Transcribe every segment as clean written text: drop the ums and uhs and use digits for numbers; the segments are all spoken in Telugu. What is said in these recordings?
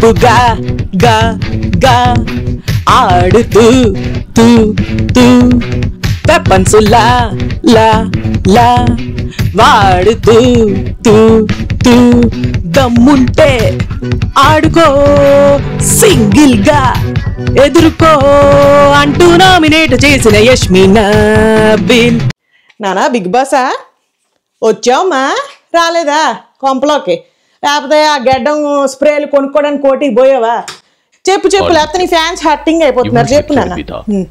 గుంపుగా గా గా ఆడుతూ తూ తూ వెపన్స్ లా లా లా వాడుతూ తూ తూ దమ్ముంటే ఆడుకో సింగిల్ గా ఎదుర్కో అంటూ నామినేట్ చేసిన యష్మి నబీల్. నానా బిగ్ బాసా వచ్చావమ్మా? రాలేదా కొంపలోకి? లేకపోతే ఆ గడ్డం స్ప్రేలు కొనుక్కోవడానికి కోటికి పోయావా? చెప్పు లేకపోతే నీ ఫ్యాన్స్ హర్టింగ్ అయిపోతున్నారు. చెప్పు నాన్న,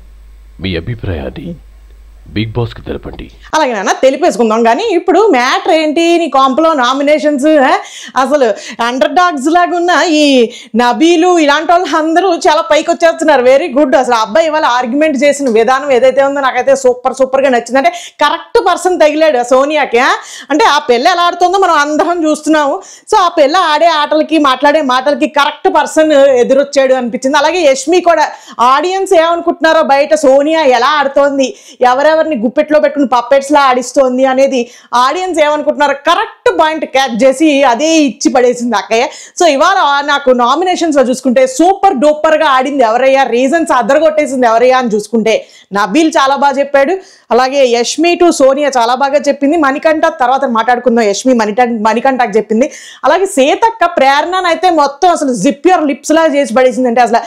మీ అభిప్రాయాన్ని బిగ్ బాస్ కి తెలపండి. అలాగే నాన్న తెలిపేసుకుందాం. కానీ ఇప్పుడు మ్యాటర్ ఏంటి? నీ కాంపలో నామినేషన్స్ అసలు అండర్ డాగ్స్ లాగా ఉన్న ఈ నబీలు ఇలాంటి వాళ్ళు అందరూ చాలా పైకి వచ్చేస్తున్నారు. Very good. అసలు అబ్బాయి ఇవాళ ఆర్గ్యుమెంట్ చేసిన విధానం ఏదైతే ఉందో నాకైతే సూపర్గా నచ్చింది. అంటే కరెక్ట్ పర్సన్ తగిలాడు సోనియాకి. అంటే ఆ పిల్ల ఎలా ఆడుతుందో మనం అందరం చూస్తున్నాము. సో ఆ పిల్ల ఆడే ఆటలకి మాట్లాడే మాటలకి కరెక్ట్ పర్సన్ ఎదురొచ్చాడు అనిపించింది. అలాగే యష్మి కూడా ఆడియన్స్ ఏమనుకుంటున్నారో బయట సోనియా ఎలా ఆడుతోంది, ఎవరెవరిని గుప్పెట్లో పెట్టుకుని పప్పెట్స్ లా ఆడిస్తోంది అనేది ఆడియన్స్ ఏమనుకుంటున్నారో కరెక్ట్ పాయింట్ క్యాచ్ చేసి అదే ఇచ్చి పడేసింది అక్కయ్య. సో ఇవాళ నాకు నామినేషన్స్ లో చూసుకుంటే సూపర్ డూపర్ గా ఆడింది ఎవరయ్యా, రీజన్స్ అద్దరగొట్టేసింది ఎవరయ్యా అని చూసుకుంటే నబీల్ చాలా బాగా చెప్పాడు. అలాగే యష్మి టు సోనియా చాలా బాగా చెప్పింది. మణికంఠ తర్వాత మాట్లాడుకుందాం. యష్మి మణికంఠకి చెప్పింది. అలాగే సీతక్క ప్రేరణనైతే మొత్తం అసలు జిప్ యువర్ లిప్స్ లా చేసి పడేసింది. అంటే అసలు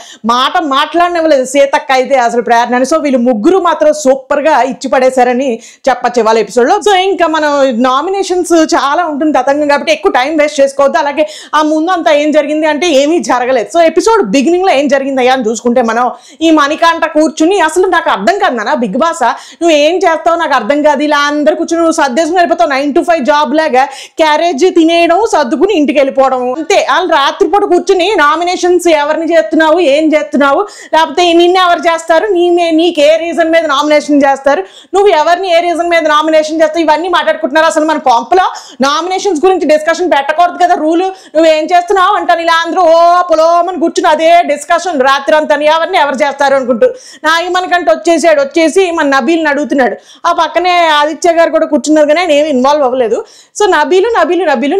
మాట్లాడనివ్వలేదు సీతక్క అయితే అసలు ప్రేరణని. సో వీళ్ళు ముగ్గురు మాత్రం సూపర్ గా ఇచ్చి పడేశారని చెప్పచ్చు ఇవాళ ఎపిసోడ్ లో. సో ఇంకా మనం నామినేషన్స్ చాలా ఉంటుంది తతంగం కాబట్టి ఎక్కువ టైం వేస్ట్ చేసుకోవద్దు. అలాగే ఆ ముందు అంతా ఏం జరిగింది అంటే ఏమీ జరగలేదు. సో ఎపిసోడ్ బిగినింగ్ లో ఏం జరిగింది అయ్యా అని చూసుకుంటే మనం ఈ మణికంఠ కూర్చుని అసలు నాకు అర్థం కాదు నాన్న బిగ్ బాస్ నువ్వు ఏం చేస్తావు నాకు అర్థం కాదు. ఇలా అందరు కూర్చుని నువ్వు సర్దేసుకుని వెళ్ళిపోతావు. 9 to 5 జాబ్ లాగా క్యారేజ్ తినేయడం సర్దుకుని ఇంటికి వెళ్ళిపోవడం అంతే. వాళ్ళు రాత్రిపూట కూర్చుని నామినేషన్స్ ఎవరిని చేస్తున్నావు, ఏం చేస్తున్నావు, లేకపోతే నిన్ను ఎవరు చేస్తారు, నీకు ఏ రీజన్ మీద నామినేషన్ చేస్తారు, నువ్వు ఎవరిని ఏ రీజన్ మీద నామినేషన్ చేస్తావు, ఇవన్నీ మాట్లాడుకుంటున్నారు. అసలు మన కొంపలో నామినేషన్స్ గురించి డిస్కషన్ పెట్టకూడదు కదా రూలు. నువ్వేం చేస్తున్నావు అంటాను ఇలా అందరూ ఓ పొలోమని కూర్చుని అదే డిస్కషన్ రాత్రి అంతా ఎవరిని ఎవరు చేస్తారు అనుకుంటూ మనకంటే వచ్చేసి మన నబీల్ని అడుగుతున్నాడు. ఆ పక్కనే ఆదిత్య గారు కూడా కూర్చున్నారు కానీ ఆయన ఏమి ఇన్వాల్వ్ అవ్వలేదు. సో నబీలు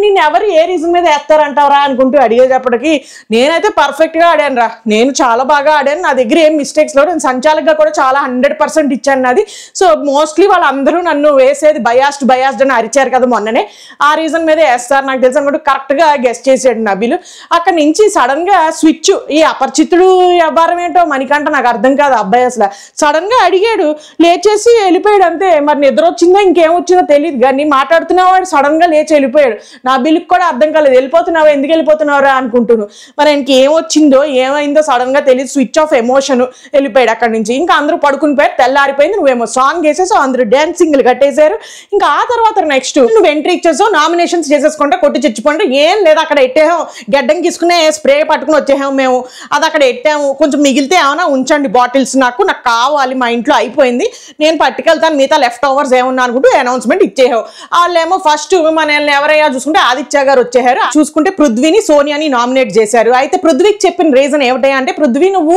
నిన్ను ఎవరు ఏ రీజన్ మీద వేస్తారంటారా అనుకుంటూ అడిగేటప్పటికి నేనైతే పర్ఫెక్ట్ గా ఆడాను రా, నేను చాలా బాగా ఆడాను, నా దగ్గర ఏం మిస్టేక్స్ లేవు, నేను సంచాలకుగా కూడా చాలా 100% ఇచ్చాను నాది. సో మోస్ట్లీ వాళ్ళందరూ నన్ను వేసేది బయాస్డ్ అని అరిచారు కదా మొన్ననే, ఆ రీజన్ మీద వేస్తారు నాకు తెలుసు అనుకుంటూ కరెక్ట్ గా గెస్ట్ చేసాడు నబీలు. అక్కడి నుంచి సడన్ గా స్విచ్ ఈ అపరిచితుడు వ్యవహారం ఏంటో మణికంఠ నాకు అర్థం కాదు. అబ్బాయి అసలు సడన్ గా అడిగాడు, లేచేసి వెళ్ళిపోయాడు అంతే. మరి నిద్ర వచ్చిందో ఇంకేమొచ్చిందో తెలియదు కానీ మాట్లాడుతున్నవాడు సడన్ గా లేచి వెళ్ళిపోయాడు. నా బిల్లుకి కూడా అర్థం కాలేదు, వెళ్ళిపోతున్నావా ఎందుకు వెళ్ళిపోతున్నావురా అనుకుంటున్నాను. మరి ఆయనకి ఏమొచ్చిందో ఏమైందో సడన్ గా తెలియదు, స్విచ్ ఆఫ్ ఎమోషన్ వెళ్ళిపోయాడు అక్కడి నుంచి. ఇంకా అందరూ పడుకుని పోయారు, తెల్లారిపోయింది, నువ్వేమో సాంగ్ వేసేసావు, అందరూ డాన్సింగ్లు కట్టేశారు. ఇంకా ఆ తర్వాత నెక్స్ట్ నువ్వు ఎంట్రీ ఇచ్చేసావు, నామినేషన్స్ చేసేసుకుంటే కొట్టి చచ్చిపోండి ఏం లేదు, అక్కడ ఎట్టేహాం గడ్డం తీసుకునే స్ప్రే పట్టుకుని వచ్చేహాం మేము, అది అక్కడ ఎట్టాము, కొంచెం మిగిలితే ఏమైనా ఉంచండి బాటిల్స్, నాకు కావాలి మా ఇంట్లో అయిపోయింది నేను పట్టుకెళ్తాను, మిగతా లెఫ్ట్ ఓవర్స్ ఏమన్నా అనుకుంటూ అనౌన్స్మెంట్ ఇచ్చేహావు. వాళ్ళేమో ఫస్ట్ మనల్ని ఎవరయ్యా చూసుకుంటే ఆదిత్య గారు వచ్చేసారు, చూసుకుంటే పృథ్వీని సోనియాని నామినేట్ చేశారు. అయితే పృథ్వీకి చెప్పిన రీజన్ ఏమిటయ్యా అంటే పృథ్వీ నువ్వు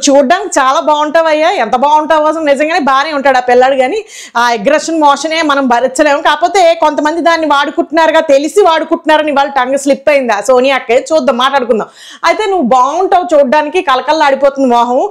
చూడడానికి చాలా బాగుంటావయ్యా, ఎంత బాగుంటావు అసలు నిజంగానే బాగానే ఉంటాడు ఆ పిల్లాడు, కానీ ఆ అగ్రెషన్ మోషనే మనం భరించలేము. కాకపోతే కొంతమంది దాన్ని వాడుకుంటున్నారుగా, తెలిసి వాడుకుంటున్నారని వాళ్ళు టంగ్ స్లిప్ అయింది ఆ సోనియాకే. చూద్దాం మాట్లాడుకుందాం. అయితే నువ్వు బాగుంటావు చూడడానికి, కలకల్లా ఆడిపోతుంది మోహం.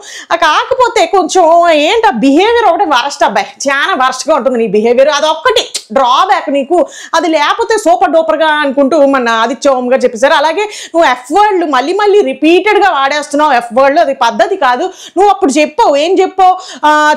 కాకపోతే కొంచెం ఏంటి ఆ బిహేవియర్ ఒకటి వరస్ట్ అబ్బాయి, చాలా వరస్ట్గా ఉంటుంది నీ బిహేవియర్, అదొక్కటి డ్రాబ్యాక్ నీకు, అది లేకపోతే సూపర్ డూపర్గా అనుకుంటూ మన ఆదిత్య ఓం గారు చెప్పేశారు. అలాగే నువ్వు ఎఫ్ వర్డ్లు మళ్ళీ రిపీటెడ్గా వాడేస్తున్నావు ఎఫ్ వర్డ్లు, అది పద్ధతి కాదు. నువ్వు అప్పుడు చెప్పావు, ఏం చెప్పావు,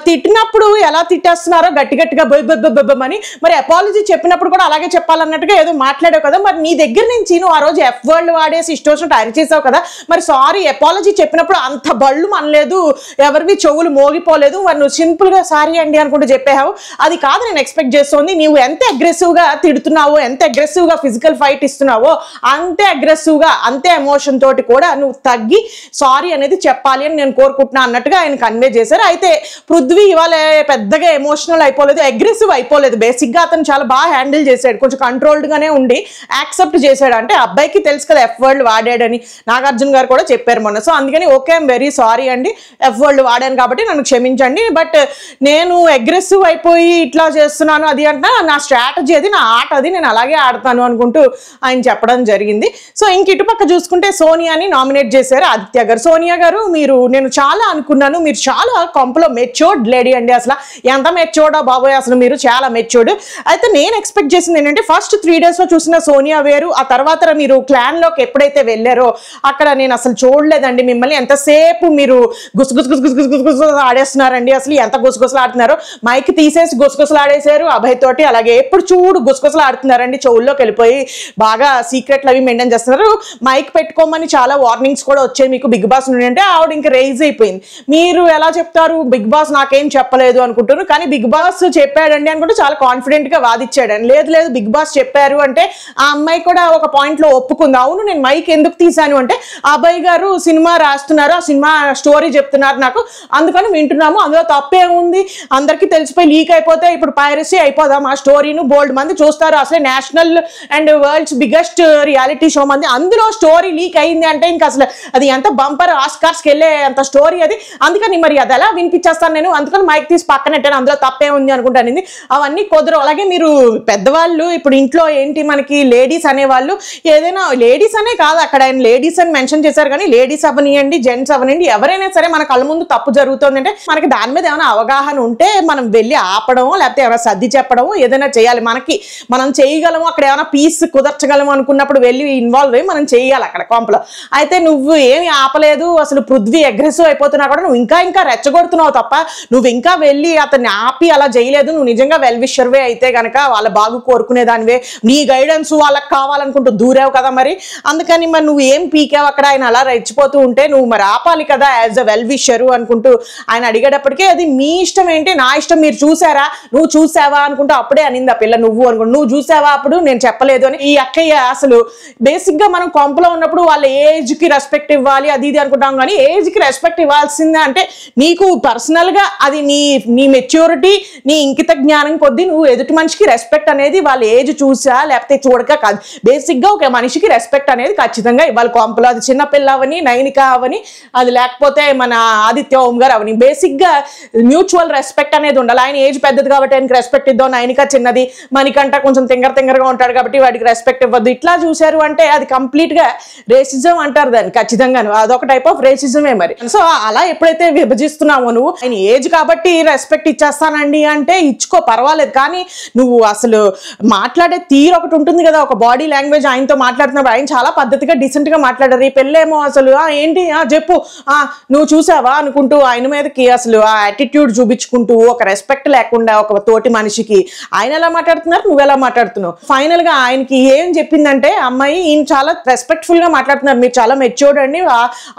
తిట్టినప్పుడు ఎలా తిట్టేస్తున్నారో గట్టిగా బొబ్బని, మరి అపాలజీ చెప్పినప్పుడు కూడా అలాగే చెప్పాలన్నట్టుగా ఏదో మాట్లాడావు కదా, మరి నీ దగ్గర నుంచి నువ్వు ఆ రోజు ఎఫ్ వర్డ్లు వాడేసి ఇష్టం వచ్చినట్టు అరిచేసావు కదా, మరి సారీ అపాలజీ చెప్పినప్పుడు అంత బళ్ళు అనలేదు, ఎవరివి చెవులు మోగిపోలేదు, మరి నువ్వు సింపుల్గా సారీ అండి అనుకుంటూ చెప్పావు. అది కాదు నేను ఎక్స్పెక్ట్ చేస్తోంది, నువ్వు ఎంత అగ్రెసివ్గా తిడుతున్నావో, ఎంత అగ్రెసివ్గా ఫిజికల్ ఫైట్ ఇస్తున్నావో అంతే అగ్రెసివ్గా అంతే ఎమోషన్ తోటి కూడా నువ్వు తగ్గి సారీ అనేది చెప్పాలి అని నేను కోరుకుంటున్నా అన్నట్టుగా ఆయన కన్వే చేశారు. అయితే పృథ్వీ ఇవాళ పెద్ద పెద్దగా ఎమోషనల్ అయిపోలేదు, అగ్రెసివ్ అయిపోలేదు. బేసిక్గా అతను చాలా బాగా హ్యాండిల్ చేశాడు, కొంచెం కంట్రోల్డ్గానే ఉండి యాక్సెప్ట్ చేశాడు. అంటే అబ్బాయికి తెలుసు కదా ఎఫ్ వర్డ్ వాడాడని, నాగార్జున గారు కూడా చెప్పారు మొన్న. సో అందుకని ఓకే ఐఎమ్ వెరీ సారీ అండి, ఎఫ్ వర్డ్ వాడాను కాబట్టి నన్ను క్షమించండి, బట్ నేను అగ్రెసివ్ అయిపోయి ఇట్లా చేస్తున్నాను అది అంటే నా స్ట్రాటజీ అది, నా ఆట అది, నేను అలాగే ఆడతాను అనుకుంటూ ఆయన చెప్పడం జరిగింది. సో ఇంక ఇటుపక్క చూసుకుంటే సోనియాని నామినేట్ చేశారు ఆదిత్య గారు. సోనియా గారు నేను చాలా అనుకున్నాను, మీరు చాలా కొంపలో మెచ్యూర్డ్ లేడీ అండి, అసలు ఎంత మెచ్యూర్డా బాబోయ్, అసలు మీరు చాలా మెచ్యూర్డ్. అయితే నేను ఎక్స్పెక్ట్ చేసింది ఏంటంటే ఫస్ట్ 3 days లో చూసిన సోనియా వేరు, ఆ తర్వాత మీరు క్లాన్ లోకి ఎప్పుడైతే వెళ్ళారో అక్కడ నేను అసలు చూడలేదండి మిమ్మల్ని, ఎంతసేపు మీరు గుసగుస ఆడేస్తున్నారండి, అసలు ఎంత గుసగుసలు ఆడుతున్నారో. మైక్ తీసేసి గుసగుసలు ఆడేశారు అభయ్ తోటి, అలాగే ఎప్పుడు చూడు గుసగుసలు ఆడుతున్నారండి, చెవుల్లోకి వెళ్ళిపోయి బాగా సీక్రెట్లు అవి మెయింటైన్ చేస్తున్నారు. మైక్ పెట్టుకోమని చాలా వార్నింగ్స్ కూడా వచ్చాయి మీకు బిగ్ బాస్ నుండి అంటే, ఆవిడ ఇంకా రైజ్ అయిపోయింది. మీరు ఎలా చెప్తారు బిగ్ బాస్ నాకేం చెప్పలేదు అనుకుంటున్నారు, కానీ బిగ్ బాస్ చెప్పాడండి అనుకుంటే చాలా కాన్ఫిడెంట్ గా వాదిచ్చాడండి. లేదు బిగ్ బాస్ చెప్పారు అంటే ఆ అమ్మాయి కూడా ఒక పాయింట్ లో ఒప్పుకుంది, అవును నేను మైక్ ఎందుకు తీసాను అంటే అబ్బాయి గారు సినిమా రాస్తున్నారు, ఆ సినిమా స్టోరీ చెప్తున్నారు నాకు, అందుకని వింటున్నాము, అందులో తప్పే ఉంది, అందరికీ తెలిసిపోయి లీక్ అయిపోతే ఇప్పుడు పైరసీ అయిపోదాం, ఆ స్టోరీను బోల్డ్ మంది చూస్తారు, అసలే national and world's biggest reality show మంది, అందులో స్టోరీ లీక్ అయింది అంటే ఇంకా అసలు అది ఎంత బంపర్ ఆస్కార్స్కి వెళ్ళే అంత స్టోరీ అది, అందుకని మరి అది ఎలా వినిపించేస్తాను నేను, అందుకని మైక్ తీసి పక్కనెట్టాను, అందులో తప్పే ఉంది అనుకుంటాను. అవన్నీ కుదరవు. అలాగే మీరు పెద్దవాళ్ళు ఇప్పుడు ఇంట్లో ఏంటి మనకి లేడీస్ అనేవాళ్ళు, ఏదైనా లేడీస్ అనే కాదు అక్కడ ఆయన లేడీస్ అని మెన్షన్ చేశారు, కానీ లేడీస్ అవనియండి జెంట్స్ అవనియండి ఎవరైనా సరే మన కళ్ళ ముందు తప్పు జరుగుతుంది అంటే మనకి దాని మీద ఏమైనా అవగాహన ఉంటే మనం వెళ్ళి ఆపడము, లేకపోతే ఏమైనా సర్ది చెప్పడము ఏదైనా చేయాలి. మనం చేయగలము, అక్కడ ఏమైనా పీస్ కుదర్చగలము అనుకున్నప్పుడు వెళ్ళి ఇన్వాల్వ్ అయ్యి మనం చేయాలి అక్కడ కొంపలో. అయితే నువ్వు ఏమి ఆపలేదు, అసలు పృథ్వీ అగ్రెసివ్ అయిపోతున్నా కూడా నువ్వు ఇంకా రెచ్చగొడుతున్నావు తప్ప నువ్వు ఇంకా వెళ్ళి అతన్ని ఆపి అలా చేయలేదు. నువ్వు నిజంగా వెల్ విషర్వే అయితే గనక వాళ్ళ బాగు కోరుకునే దానివే, నీ గైడెన్స్ వాళ్ళకి కావాలనుకుంటూ దూరావు కదా మరి, అందుకని మరి నువ్వు ఏం పీకావు అక్కడ, ఆయన అలా రెచ్చిపోతూ ఉంటే నువ్వు మరి ఆపాలి కదా యాజ్ అ వెల్ విషరు అనుకుంటూ ఆయన అడిగేటప్పటికే అది మీ ఇష్టం ఏంటి నా ఇష్టం, మీరు చూసారా నువ్వు చూసావా అనుకుంటూ అప్పుడే అనింది ఆ పిల్ల, నువ్వు అనుకుంటూ నువ్వు చూసావా అప్పుడు నేను చెప్పలేదు అని. ఈ అక్కయ్య అసలు బేసిక్ గా మనం కొంపలో ఉన్నప్పుడు వాళ్ళ ఏజ్ కి రెస్పెక్ట్ ఇవ్వాలి అది ఇది అనుకుంటాం, కానీ ఏజ్ కి రెస్పెక్ట్ ఇవ్వాల్సిందే అంటే నీకు పర్సనల్ గా అది నీ మెచ్యూరిటీ నీ ఇంకిత జ్ఞానం కొద్దీ నువ్వు ఎదుటి మనిషికి రెస్పెక్ట్ అనేది వాళ్ళ ఏజ్ చూసా లేకపోతే చూడక కాదు, బేసిక్ గా ఒక మనిషికి రెస్పెక్ట్ అనేది ఖచ్చితంగా ఇవ్వాలి. కొంపలో అది చిన్నపిల్ల అవని నైనిక అవని అది లేకపోతే మన ఆదిత్య ఓం గారు అవని, బేసిక్ గా మ్యూచువల్ రెస్పెక్ట్ అనేది ఉండాలి. ఆయన ఏజ్ పెద్దది కాబట్టి ఆయనకి రెస్పెక్ట్ ఇద్దాం, నైనిక చిన్నది, మనకంట కొంచెం తింగరగా ఉంటాడు కాబట్టి వాడికి రెస్పెక్ట్ ఇవ్వద్దు, ఇట్లా చూశారు అంటే అది కంప్లీట్ గా రేసిజం అంటారు దాన్ని, ఖచ్చితంగా అదొక టైప్ ఆఫ్ రేసిజమే మరి. సో అలా ఎప్పుడైతే విభజిస్తున్నావో నువ్వు ఆయన ఏజ్ కాబట్టి రెస్పెక్ట్ ఇచ్చేస్తానండి అంటే ఇచ్చుకో పర్వాలేదు, కానీ నువ్వు అసలు మాట్లాడే తీరు ఒకటి ఉంటుంది కదా, ఒక బాడీ లాంగ్వేజ్, ఆయనతో మాట్లాడుతున్నప్పుడు ఆయన చాలా పద్ధతిగా డీసెంట్ గా మాట్లాడారు. ఈ పెళ్ళేమో అసలు ఏంటి చెప్పు నువ్వు చూసావా అనుకుంటూ ఆయన మీదకి అసలు ఆ యాటిట్యూడ్ చూపించుకుంటూ ఒక రెస్పెక్ట్ లేకుండా ఒక తోటి మనిషికి ఆయన ఎలా మాట్లాడుతున్నారు నువ్వు ఎలా మాట్లాడుతున్నావు. ఫైనల్ గా ఆయనకి ఏం చెప్పిందంటే అమ్మాయి ఈయన చాలా రెస్పెక్ట్ఫుల్ గా మాట్లాడుతున్నారు, మీరు చాలా మెచ్యూర్డ్ అండి,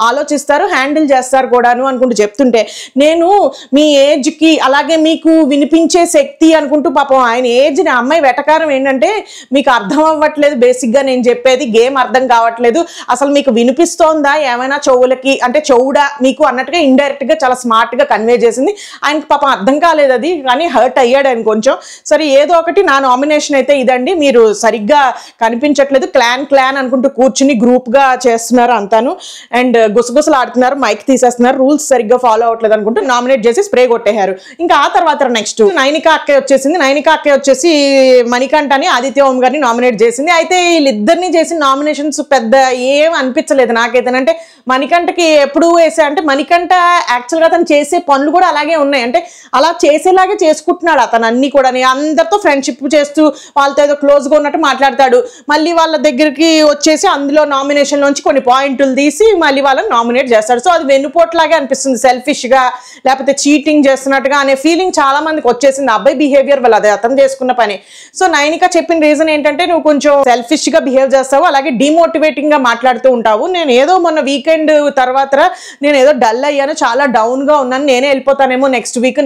ఆలోచిస్తారు హ్యాండిల్ చేస్తారు కూడాను అనుకుంటూ చెప్తుంటే నేను మీ ఏజ్ కి అలాగే మీకు వినిపించే శక్తి అనుకుంటూ పాపం ఆయన ఏజ్ అమ్మాయి వెటకారం ఏంటంటే మీకు అర్థం అవ్వట్లేదు, బేసిక్ గా నేను చెప్పేది గేమ్ అర్థం కావట్లేదు, అసలు మీకు వినిపిస్తోందా ఏమైనా చెవులకి అంటే చెవుడా మీకు అన్నట్టుగా ఇండైరెక్ట్ గా చాలా స్మార్ట్ గా కన్వే చేసింది. ఆయనకి పాపం అర్థం కాలేదు అది, కానీ హర్ట్ అయ్యాడు ఆయన కొంచెం. సరే ఏదో ఒకటి నా నామినేషన్ అయితే ఇదండి, మీరు సరిగ్గా కనిపించట్లేదు, క్లాన్ అనుకుంటూ కూర్చుని గ్రూప్ గా చేస్తున్నారు అంతాను, అండ్ గుసగుసలు ఆడుతున్నారు, మైక్ తీసేస్తున్నారు, రూల్స్ సరిగ్గా ఫాలో అవ్వట్లేదు అనుకుంటూ నామినేట్ చేసి స్ప్రే కొట్టేశారు. ఇంకా ఆ తర్వాత నెక్స్ట్ నైనిక అక్కే వచ్చేసింది. నైనిక అక్కే వచ్చేసి మణికంఠని ఆదిత్య ఓం గారిని నామినేట్ చేసింది. అయితే వీళ్ళిద్దరిని చేసిన నామినేషన్స్ పెద్ద ఏం అనిపించలేదు నాకైతేనంటే, మణికంఠకి ఎప్పుడు వేసా అంటే మణికంఠ యాక్చువల్గా అతను చేసే పనులు కూడా అలాగే ఉన్నాయి, అంటే అలా చేసేలాగే చేసుకుంటున్నాడు అతను అన్ని కూడా, అందరితో ఫ్రెండ్షిప్ చేస్తూ వాళ్ళతో ఏదో క్లోజ్గా ఉన్నట్టు మాట్లాడతాడు, మళ్ళీ వాళ్ళ దగ్గరికి వచ్చేసి అందులో నామినేషన్ నుంచి కొన్ని పాయింట్లు తీసి మళ్ళీ వాళ్ళని నామినేట్ చేస్తాడు. సో అది వెన్నుపోట్లాగే అనిపిస్తుంది, సెల్ఫిష్ గా లేకపోతే చీటింగ్ చేస్తున్నట్టుగా అనే ఫీలింగ్ చాలా మందికి వచ్చేసింది. అబ్బాయి బిహేవియర్ వల్ల అదే అతను చేసుకున్న పని. సో నైనిక చెప్పిన రీజన్ ఏంటంటే నువ్వు కొంచెం సెల్ఫిష్ గా బిహేవ్ చేస్తావు, అలాగే డిమోటివేటింగ్ గా మాట్లాడుతూ ఉంటావు, నేను ఏదో మొన్న వీకెండ్ తర్వాత నేను ఏదో డల్ అయ్యాను, చాలా డౌన్ గా ఉన్నాను, నేనే వెళ్ళిపోతానేమో నెక్స్ట్ వీక్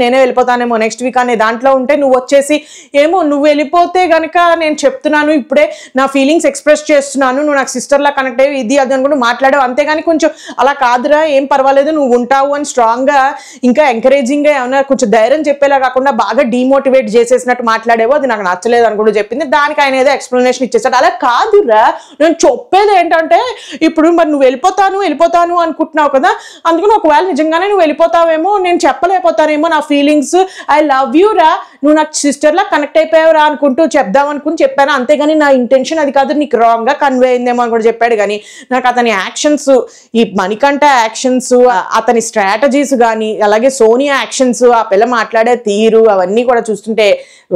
అనే దాంట్లో ఉంటే నువ్వు వచ్చేసి ఏమో నువ్వు వెళ్ళిపోతే గనక నేను చెప్తున్నాను ఇప్పుడే నా ఫీలింగ్స్ ఎక్స్ప్రెస్ చేస్తున్నాను, నువ్వు నాకు సిస్టర్ లా కనెక్ట్ అయ్యి ఇది అది అనుకుంటూ మాట్లాడావు, అంతేగాని కొంచెం అలా కాదురా ఏం పర్వాలేదు నువ్వు ఉంటావు అని స్ట్రాంగ్ గా ఇంకా ఎంకరేజింగ్ గా ఏమైనా కొంచెం ధైర్యం చెప్పేలా కాకుండా బాగా డిమోటివేట్ చేసేసినట్టు మాట్లాడేవో, అది నాకు నచ్చలేదు అని కూడా చెప్పింది. దానికి ఆయన ఏదో ఎక్స్ప్లెనేషన్ ఇచ్చేసాడు. అలా కాదురా, నేను చెప్పేది ఏంటంటే ఇప్పుడు మరి నువ్వు వెళ్ళిపోతాను అనుకుంటున్నావు కదా, అందుకని ఒకవేళ నిజంగానే నువ్వు వెళ్ళిపోతావేమో, నేను చెప్పలేకపోతానేమో నా ఫీలింగ్స్, ఐ లవ్ యూ రా, నువ్వు నాకు సిస్టర్లా కనెక్ట్ అయిపోయావురా అనుకుంటూ చెప్దాం అనుకుని చెప్పాను, అంతేగాని నా ఇంటెన్షన్ అది కాదు, నీకు రాంగ్ గా కన్వే అయిందేమో అని కూడా చెప్పాడు. కానీ నాకు అతని యాక్షన్స్, ఈ మణికంఠ యాక్షన్స్, అతని స్ట్రాటజీస్ కానీ, అలాగే సోనియా యాక్షన్స్, ఆ పిల్ల మాట్లాడే తీరు, అవన్నీ కూడా చూస్తుంటే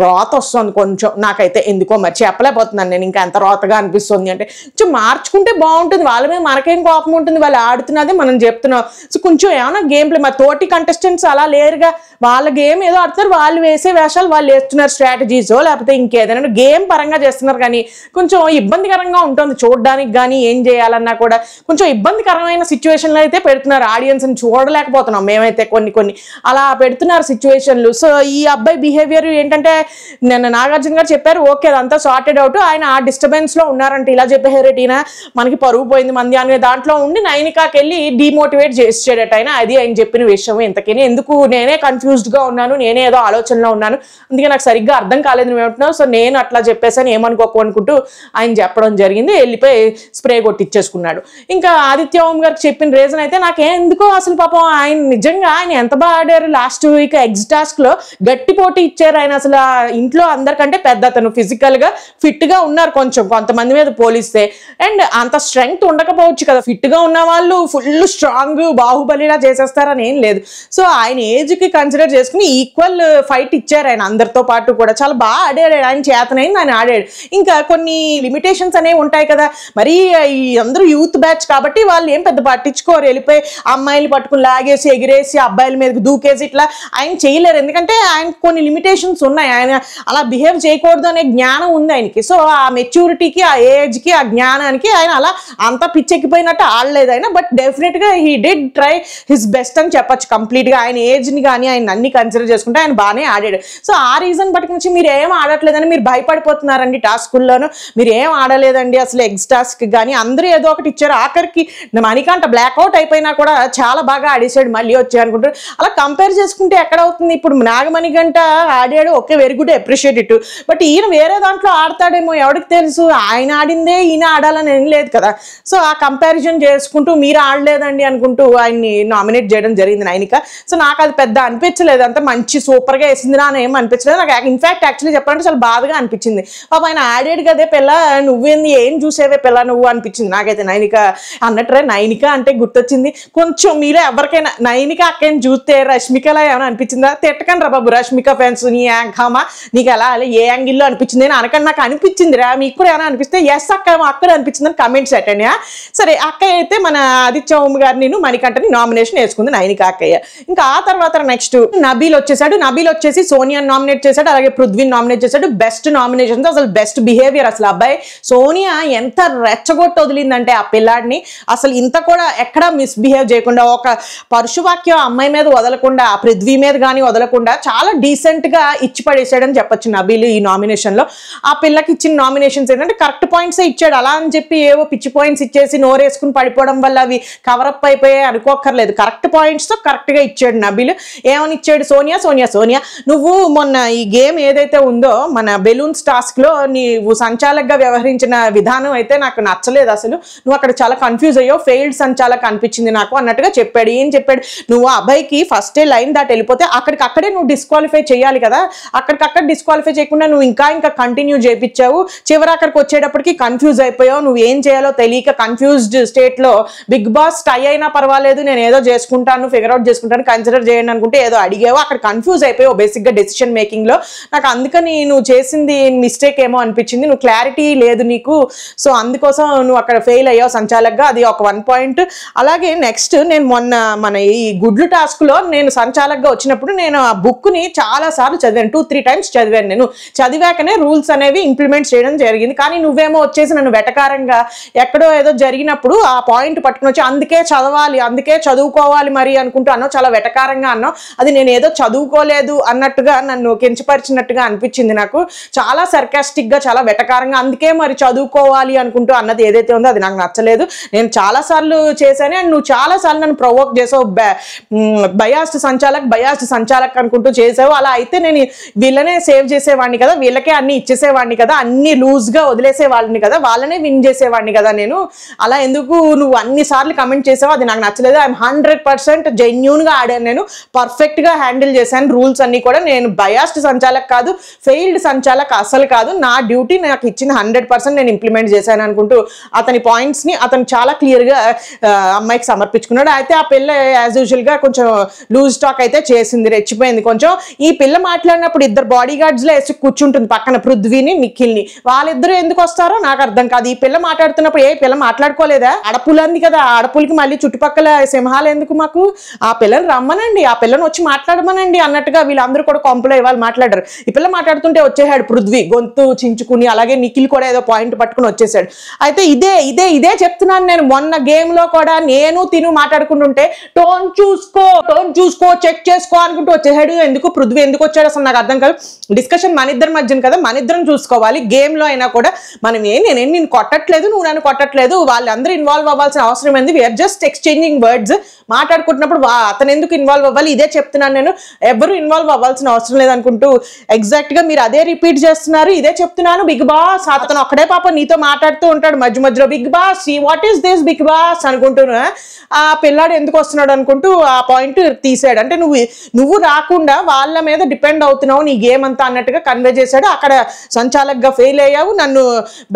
రోత వస్తుంది కొంచెం. నాకైతే ఎందుకో మరి చెప్పలేకపోతున్నాను నేను, ఇంకా ఎంత రోతగా అనిపిస్తుంది అంటే. కొంచెం మార్చుకుంటే బాగుంటుంది, వాళ్ళ మీద మనకేం కోపం ఉంటుంది, వాళ్ళు ఆడుతున్నదే మనం చెప్తున్నాం. సో కొంచెం ఏమైనా గేమ్ ప్లే, మరి తోటి కంటెస్టెంట్స్ అలా లేరుగా, వాళ్ళ గేమ్ ఏదో ఆడుతున్నారు, వాళ్ళు వేసే వేషాలు వాళ్ళు వేస్తున్నారు, స్ట్రాటజీసో లేకపోతే ఇంకేదైనా గేమ్ పరంగా చేస్తున్నారు. కానీ కొంచెం ఇబ్బందికరంగా ఉంటుంది చూడడానికి, కానీ ఏం చేయాలన్నా కూడా కొంచెం ఇబ్బందికరమైన సిచ్యువేషన్లో అయితే పెడుతున్నారు. ఆడియన్స్ని చూడలేకపోతున్నాం మేమైతే కొన్ని అలా పెడుతున్నారు సిచ్యువేషన్లు. సో ఈ అబ్బాయి బిహేవియర్ ఏంటంటే, నిన్న నాగార్జున గారు చెప్పారు ఓకే అదంతా సార్టెడ్ అవుట్, ఆయన ఆ డిస్టర్బెన్స్ లో ఉన్నారంటే, ఇలా చెప్పేరేటీనా మనకి పరుగు పోయింది మంది అనే దాంట్లో ఉండి నైనికాకి వెళ్ళి డిమోటివేట్ చేసేటట్టు ఆయన. అది ఆయన చెప్పిన విషయం. ఇంతకీ ఎందుకు నేనే కన్ఫ్యూజ్డ్ గా ఉన్నాను, నేనే ఏదో ఆలోచనలో ఉన్నాను, అందుకే నాకు సరిగ్గా అర్థం కాలేదు నువ్వు ఏమంటున్నావు, సో నేను అట్లా చెప్పేసాను ఏమనుకోకు అనుకుంటూ ఆయన చెప్పడం జరిగింది. వెళ్ళిపోయి స్ప్రే కొట్టిచ్చేసుకున్నాడు. ఇంకా ఆదిత్య ఓం గారికి చెప్పిన రీజన్ అయితే నాకెందుకో అసలు పాపం ఆయన నిజంగా ఆయన ఎంత బాగా ఆడారు లాస్ట్ వీక్ ఎగ్స్ టాస్క్ లో, గట్టి పోటీ ఇచ్చారు ఆయన. అసలు ఇంట్లో అందరికంటే పెద్ద అతను, ఫిజికల్ గా ఫిట్ గా ఉన్నారు కొంచెం కొంతమంది మీద పోలిస్తే. అండ్ అంత స్ట్రెంగ్త్ ఉండకపోవచ్చు కదా, ఫిట్ గా ఉన్న వాళ్ళు ఫుల్ స్ట్రాంగ్ బాహుబలిలా చేసేస్తారని ఏం లేదు. సో ఆయన ఏజ్ కి కన్సిడర్ చేసుకుని ఈక్వల్ ఫైట్ ఇచ్చారు ఆయన అందరితో పాటు కూడా. చాలా బాగా ఆడాడు ఆయన, చేతనైంది ఆయన ఆడాడు. ఇంకా కొన్ని లిమిటేషన్స్ అనేవి ఉంటాయి కదా, మరి ఈ అందరూ యూత్ బ్యాచ్ కాబట్టి వాళ్ళు ఏం పెద్ద పట్టించుకోరు, వెళ్ళిపోయి అమ్మాయిలు పట్టుకుని లాగేసి ఎగిరేసి అబ్బాయిల మీదకి దూకేసి ఇట్లా ఆయన చేయలేరు. ఎందుకంటే ఆయన కొన్ని లిమిటేషన్స్ ఉన్నాయి, ఆయన అలా బిహేవ్ చేయకూడదు అనే జ్ఞానం ఉంది ఆయనకి. సో ఆ మెచ్యూరిటీకి, ఆ ఏజ్కి, ఆ జ్ఞానానికి ఆయన అలా అంతా పిచ్చెక్కిపోయినట్టు ఆడలేదు ఆయన. బట్ డెఫినెట్ గా he did try his best అని చెప్పొచ్చు. కంప్లీట్ గా ఆయన ఏజ్ ని కానీ ఆయన అన్ని కన్సిడర్ చేసుకుంటే ఆయన బాగానే ఆడాడు. సో ఆ రీజన్ బట్టి నుంచి మీరు ఏం ఆడట్లేదని మీరు భయపడిపోతున్నారండి. టాస్కుల్లోనూ మీరు ఏం ఆడలేదండి అసలు ఎగ్స్ టాస్క్ కానీ, అందరూ ఏదో ఒకటి ఇచ్చారు. ఆఖరికి మణికంఠ బ్లాక్అవుట్ అయిపోయినా కూడా చాలా బాగా ఆడేసాడు, మళ్ళీ వచ్చాయి అనుకుంటారు. అలా కంపేర్ చేసుకుంటే ఎక్కడ అవుతుంది? ఇప్పుడు నాగమణికంఠ ఆడాడు, okay very good, appreciate it. But ఈయన వేరే దాంట్లో ఆడతాడేమో, ఎవరికి తెలుసు? ఆయన ఆడిందే ఈయన ఆడాలని ఏం లేదు కదా. సో ఆ కంపారిజన్ చేసుకుంటూ మీరు ఆడలేదండి అనుకుంటూ ఆయన్ని నామినేట్ చేయడం జరిగింది నైనిక. సో నాకు అది పెద్ద అనిపించలేదు, అంత మంచి సూపర్గా వేసింది నా ఏం అనిపించలేదు నాకు. ఇన్ఫాక్ట్ యాక్చువల్లీ చెప్పాలంటే చాలా బాధగా అనిపించింది. పాప ఆయన ఆడాడు కదే పిల్ల, నువ్వేంది ఏం చూసేవే పిల్ల నువ్వు అనిపించింది నాకైతే. నైనిక అన్నట్టే, నైనిక అంటే గుర్తొచ్చింది కొంచెం. మీరే ఎవరికైనా నైనిక అక్కని చూస్తే రష్మికలా ఏమైనా అనిపించిందా? తిట్టకండి రా బాబు రష్మిక ఫ్యాన్స్, నీ యాంకమా నీకు ఎలా ఏ యాంగిల్లో అనిపించింది అని అనకండి. నాకు అనిపించింది రా, మీకు కూడా ఏమైనా అనిపిస్తే ఎస్ అక్కడ అనిపించిందని కమెంట్స్ పెట్టండి. సరే, అక్కయ్య అయితే మన ఆదిత్య ఓం గారిని మణికంఠని నామినేషన్ వేసుకుంది నైనిక అక్కయ్య. ఇంకా ఆ తర్వాత నెక్స్ట్ నబీల్ వచ్చేసాడు. నబీల్ వచ్చేసి సోనియా నామినేట్ చేశాడు, అలాగే పృథ్వీని నామినేట్ చేశాడు. బెస్ట్ నామినేషన్స్, అసలు బెస్ట్ బిహేవియర్. అసలు అబ్బాయి సోనియా ఎంత రెచ్చగొట్టి వదిలిందంటే ఆ పిల్లాడిని, అసలు ఇంత కూడా ఎక్కడా మిస్బిహేవ్ చేయకుండా, ఒక పరుషవాక్యం అమ్మాయి మీద వదలకుండా, ఆ పృథ్వీ మీద కానీ వదలకుండా చాలా డీసెంట్ గా ఇచ్చి పడేసాడని చెప్పొచ్చు నబీల్ ఈ నామినేషన్ లో. ఆ పిల్లకి ఇచ్చిన నామినేషన్స్ ఏంటంటే కరెక్ట్ పాయింట్సే ఇచ్చాడు. అలా అని చెప్పి ఏవో పిచ్చి పాయింట్స్ ఇచ్చేసి నోరేసుకుని పడిపోవడం వల్ల అవి కవరప్ అయిపోయాయి అనుకోక్కర్లేదు. కరెక్ట్ పాయింట్స్ తో కరెక్ట్ గా ఇచ్చాడు నబీల్. ఏమని ఇచ్చాడు? సోనియా సోనియా సోనియా నువ్వు మొన్న ఈ గేమ్ ఏదైతే ఉందో మన బెలూన్స్ టాస్క్ లో నీవు సంచాలకుగా వ్యవహరించిన విధానం అయితే నాకు నచ్చలేదు. అసలు నువ్వు అక్కడ చాలా కన్ఫ్యూజ్ అయ్యావు, ఫెయిల్డ్ సంచాలక్ అనిపించింది నాకు అన్నట్టుగా చెప్పాడు. ఏం చెప్పాడు? నువ్వు అబ్బాయికి ఫస్టే లైన్ దాటి వెళ్ళిపోతే అక్కడికక్కడే నువ్వు డిస్క్వాలిఫై చేయాలి కదా, అక్కడికక్కడ డిస్క్వాలిఫై చేయకుండా నువ్వు ఇంకా కంటిన్యూ చేయించావు. చివరాఖరికి వచ్చేటప్పటికి కన్ఫ్యూజ్ అయిపోయావు, నువ్వు ఏం చేయాలో తెలియక కన్ఫ్యూజ్డ్ స్టేట్ లో బిగ్ బాస్ టై అయినా పర్వాలేదు నేను ఏదో చేసుకుంటాను, ఫిగర్ అవుట్ చేసుకుంటాను, కన్సిడర్ చేయండి అనుకుంటే ఏదో అడిగావు, అక్కడ కన్ఫ్యూజ్ అయిపోయావు బేసిక్ గా డెసిషన్ మేకింగ్ లో. నాకు అందుకని నువ్వు చేసింది మిస్టేక్ ఏమో అనిపించింది, నువ్వు క్లారిటీ లేదు నీకు, సో అందుకోసం నువ్వు అక్కడ ఫెయిల్ అయ్యావు సంచాలకుగా. అది ఒక 1 పాయింట్. అలాగే నెక్స్ట్ నేను మొన్న మన ఈ గుడ్లు టాస్క్ లో నేను సంచాలకుగా వచ్చినప్పుడు నేను ఆ బుక్ ని చాలా సార్లు చదివాను, 2-3 టైమ్స్ చదివాను. నేను చదివాకనే రూల్స్ అనేవి ఇంప్లిమెంట్ చేయడం జరిగింది. కానీ నువ్వేమో వచ్చేసి నన్ను వెటకారంగా ఎక్కడో ఏదో జరిగినప్పుడు ఆ పాయింట్ పట్టుకుని వచ్చి అందుకే చదవాలి, అందుకే చదువుకోవాలి మరి అనుకుంటూ అన్నావు, చాలా వెటకారంగా అన్నావు. అది నేను ఏదో చదువుకోలేదు అన్నట్టుగా నన్ను కించపరిచినట్టుగా అనిపించింది నాకు. చాలా సర్కాస్టిక్ గా, చాలా వెటకారంగా. అందుకే మరి చదువుకోవాలి అనుకుంటూ అన్నది ఏదైతే ఉందో అది నాకు నచ్చలేదు. నేను చాలా సార్లు చేశాను అండ్ నువ్వు చాలా సార్లు నన్ను ప్రొవోక్ చేసావు. బయాస్డ్ సంచాలక్ అనుకుంటూ చేసావు. అలా అయితే నేను వీళ్ళనే సేవ్ చేసేవాడిని కదా, వీళ్ళకే అన్ని ఇచ్చేసేవాడిని కదా, అన్ని లూజ్ గా వదిలేసేవాడిని కదా, వాళ్ళనే విన్ చేసేవాడిని కదా నేను. అలా ఎందుకు నువ్వు అన్ని సార్లు కమెంట్ చేసావు, అది నాకు నచ్చలేదు. ఐఎమ్ 100% జెన్యూన్ గా ఆడాను, నేను పర్ఫెక్ట్ గా హ్యాండిల్ చేశాను రూల్స్ అన్ని కూడా. నేను బయాస్డ్ సంచాలక్ కాదు, ఫెయిల్డ్ సంచాలక్ అసలు కాదు. నా డ్యూటీ నాకు ఇచ్చిన 100% నేను ఇంప్లిమెంట్ చేశాను అనుకుంటూ అతని పాయింట్స్ ని అతను చాలా క్లియర్ గా అమ్మాయికి సమర్పించుకున్నాడు. అయితే ఆ పిల్ల యాజ్ యూజువల్ గా కొంచెం లూజ్ టాక్ అయితే చేసింది, రెచ్చిపోయింది కొంచెం. ఈ పిల్ల మాట్లాడినప్పుడు ఇద్దరు బాడీ గార్డ్స్ లో వేసి కూర్చుంటుంది పక్కన పృథ్వీని నిఖిల్ని. వాళ్ళిద్దరు ఎందుకు వస్తారో నాకు అర్థం కాదు. ఈ పిల్ల మాట్లాడుతున్నప్పుడు ఏ పిల్ల మాట్లాడుకోలేదా? ఆడపులు అంది కదా, ఆడపులకి మళ్ళీ చుట్టుపక్కల సింహాలు ఎందుకు మాకు? ఆ పిల్లని రమ్మనండి, ఆ పిల్లని వచ్చి మాట్లాడమనండి అన్నట్టుగా వీళ్ళందరూ కూడా కొంపలో ఇవాళ మాట్లాడారు. ఈ పిల్ల మాట్లాడుతుంటే వచ్చేసాడు పృథ్వీ గొంతు చించుకుని, అలాగే నిఖిల్ కూడా ఏదో పాయింట్ పట్టుకుని వచ్చేసాడు. అయితే ఇదే చెప్తున్నాను నేను. మొన్న గేమ్ లో కూడా నేను తిను మాట్లాడుకుంటుంటే టోన్ చూసుకో చెక్ చేసుకో అనుకుంటూ వచ్చేసాడు. ఎందుకు పృథ్వీ ఎందుకు వచ్చాడు అసలు నాకు అర్థం కాదు. డిస్కషన్ మన ఇద్దరి మధ్యన కదా, మన ఇద్దరం చూసుకోవాలి. గేమ్ లో అయినా కూడా మనం నేనేం నేను కొట్టట్లేదు, నువ్వు నన్ను కొట్టట్లేదు, వాళ్ళందరూ ఇన్వాల్వ్ అవ్వాల్సిన అవసరం ఏంది? We are just exchanging words. మాట్లాడుకుంటున్నప్పుడు అతను ఎందుకు ఇన్వాల్వ్ అవ్వాలి? ఇదే చెప్తున్నాను నేను, ఎవరు ఇన్వాల్వ్ అవ్వాల్సిన అవసరం లేదనుకుంటూ ఎగ్జాక్ట్ గా మీరు అదే రిపీట్ చేస్తున్నారు. ఇదే చెప్తున్నాను. బిగ్ బాస్ అతను ఒక్కడే పాప నీతో మాట్లాడుతూ ఉంటాడు మధ్య మధ్యలో, Bigg Boss what is this Bigg Boss అనుకుంటున్నా. ఆ పిల్లాడు ఎందుకు వస్తున్నాడు అనుకుంటూ ఆ పాయింట్ తీసాడు. అంటే నువ్వు రాకుండా వాళ్ళ మీద డిపెండ్ అవుతున్నావు నీ గేమ్ అంతా అన్నట్టుగా కన్వే చేశాడు. అక్కడ సంచాలక్ గా ఫెయిల్ అయ్యావు, నన్ను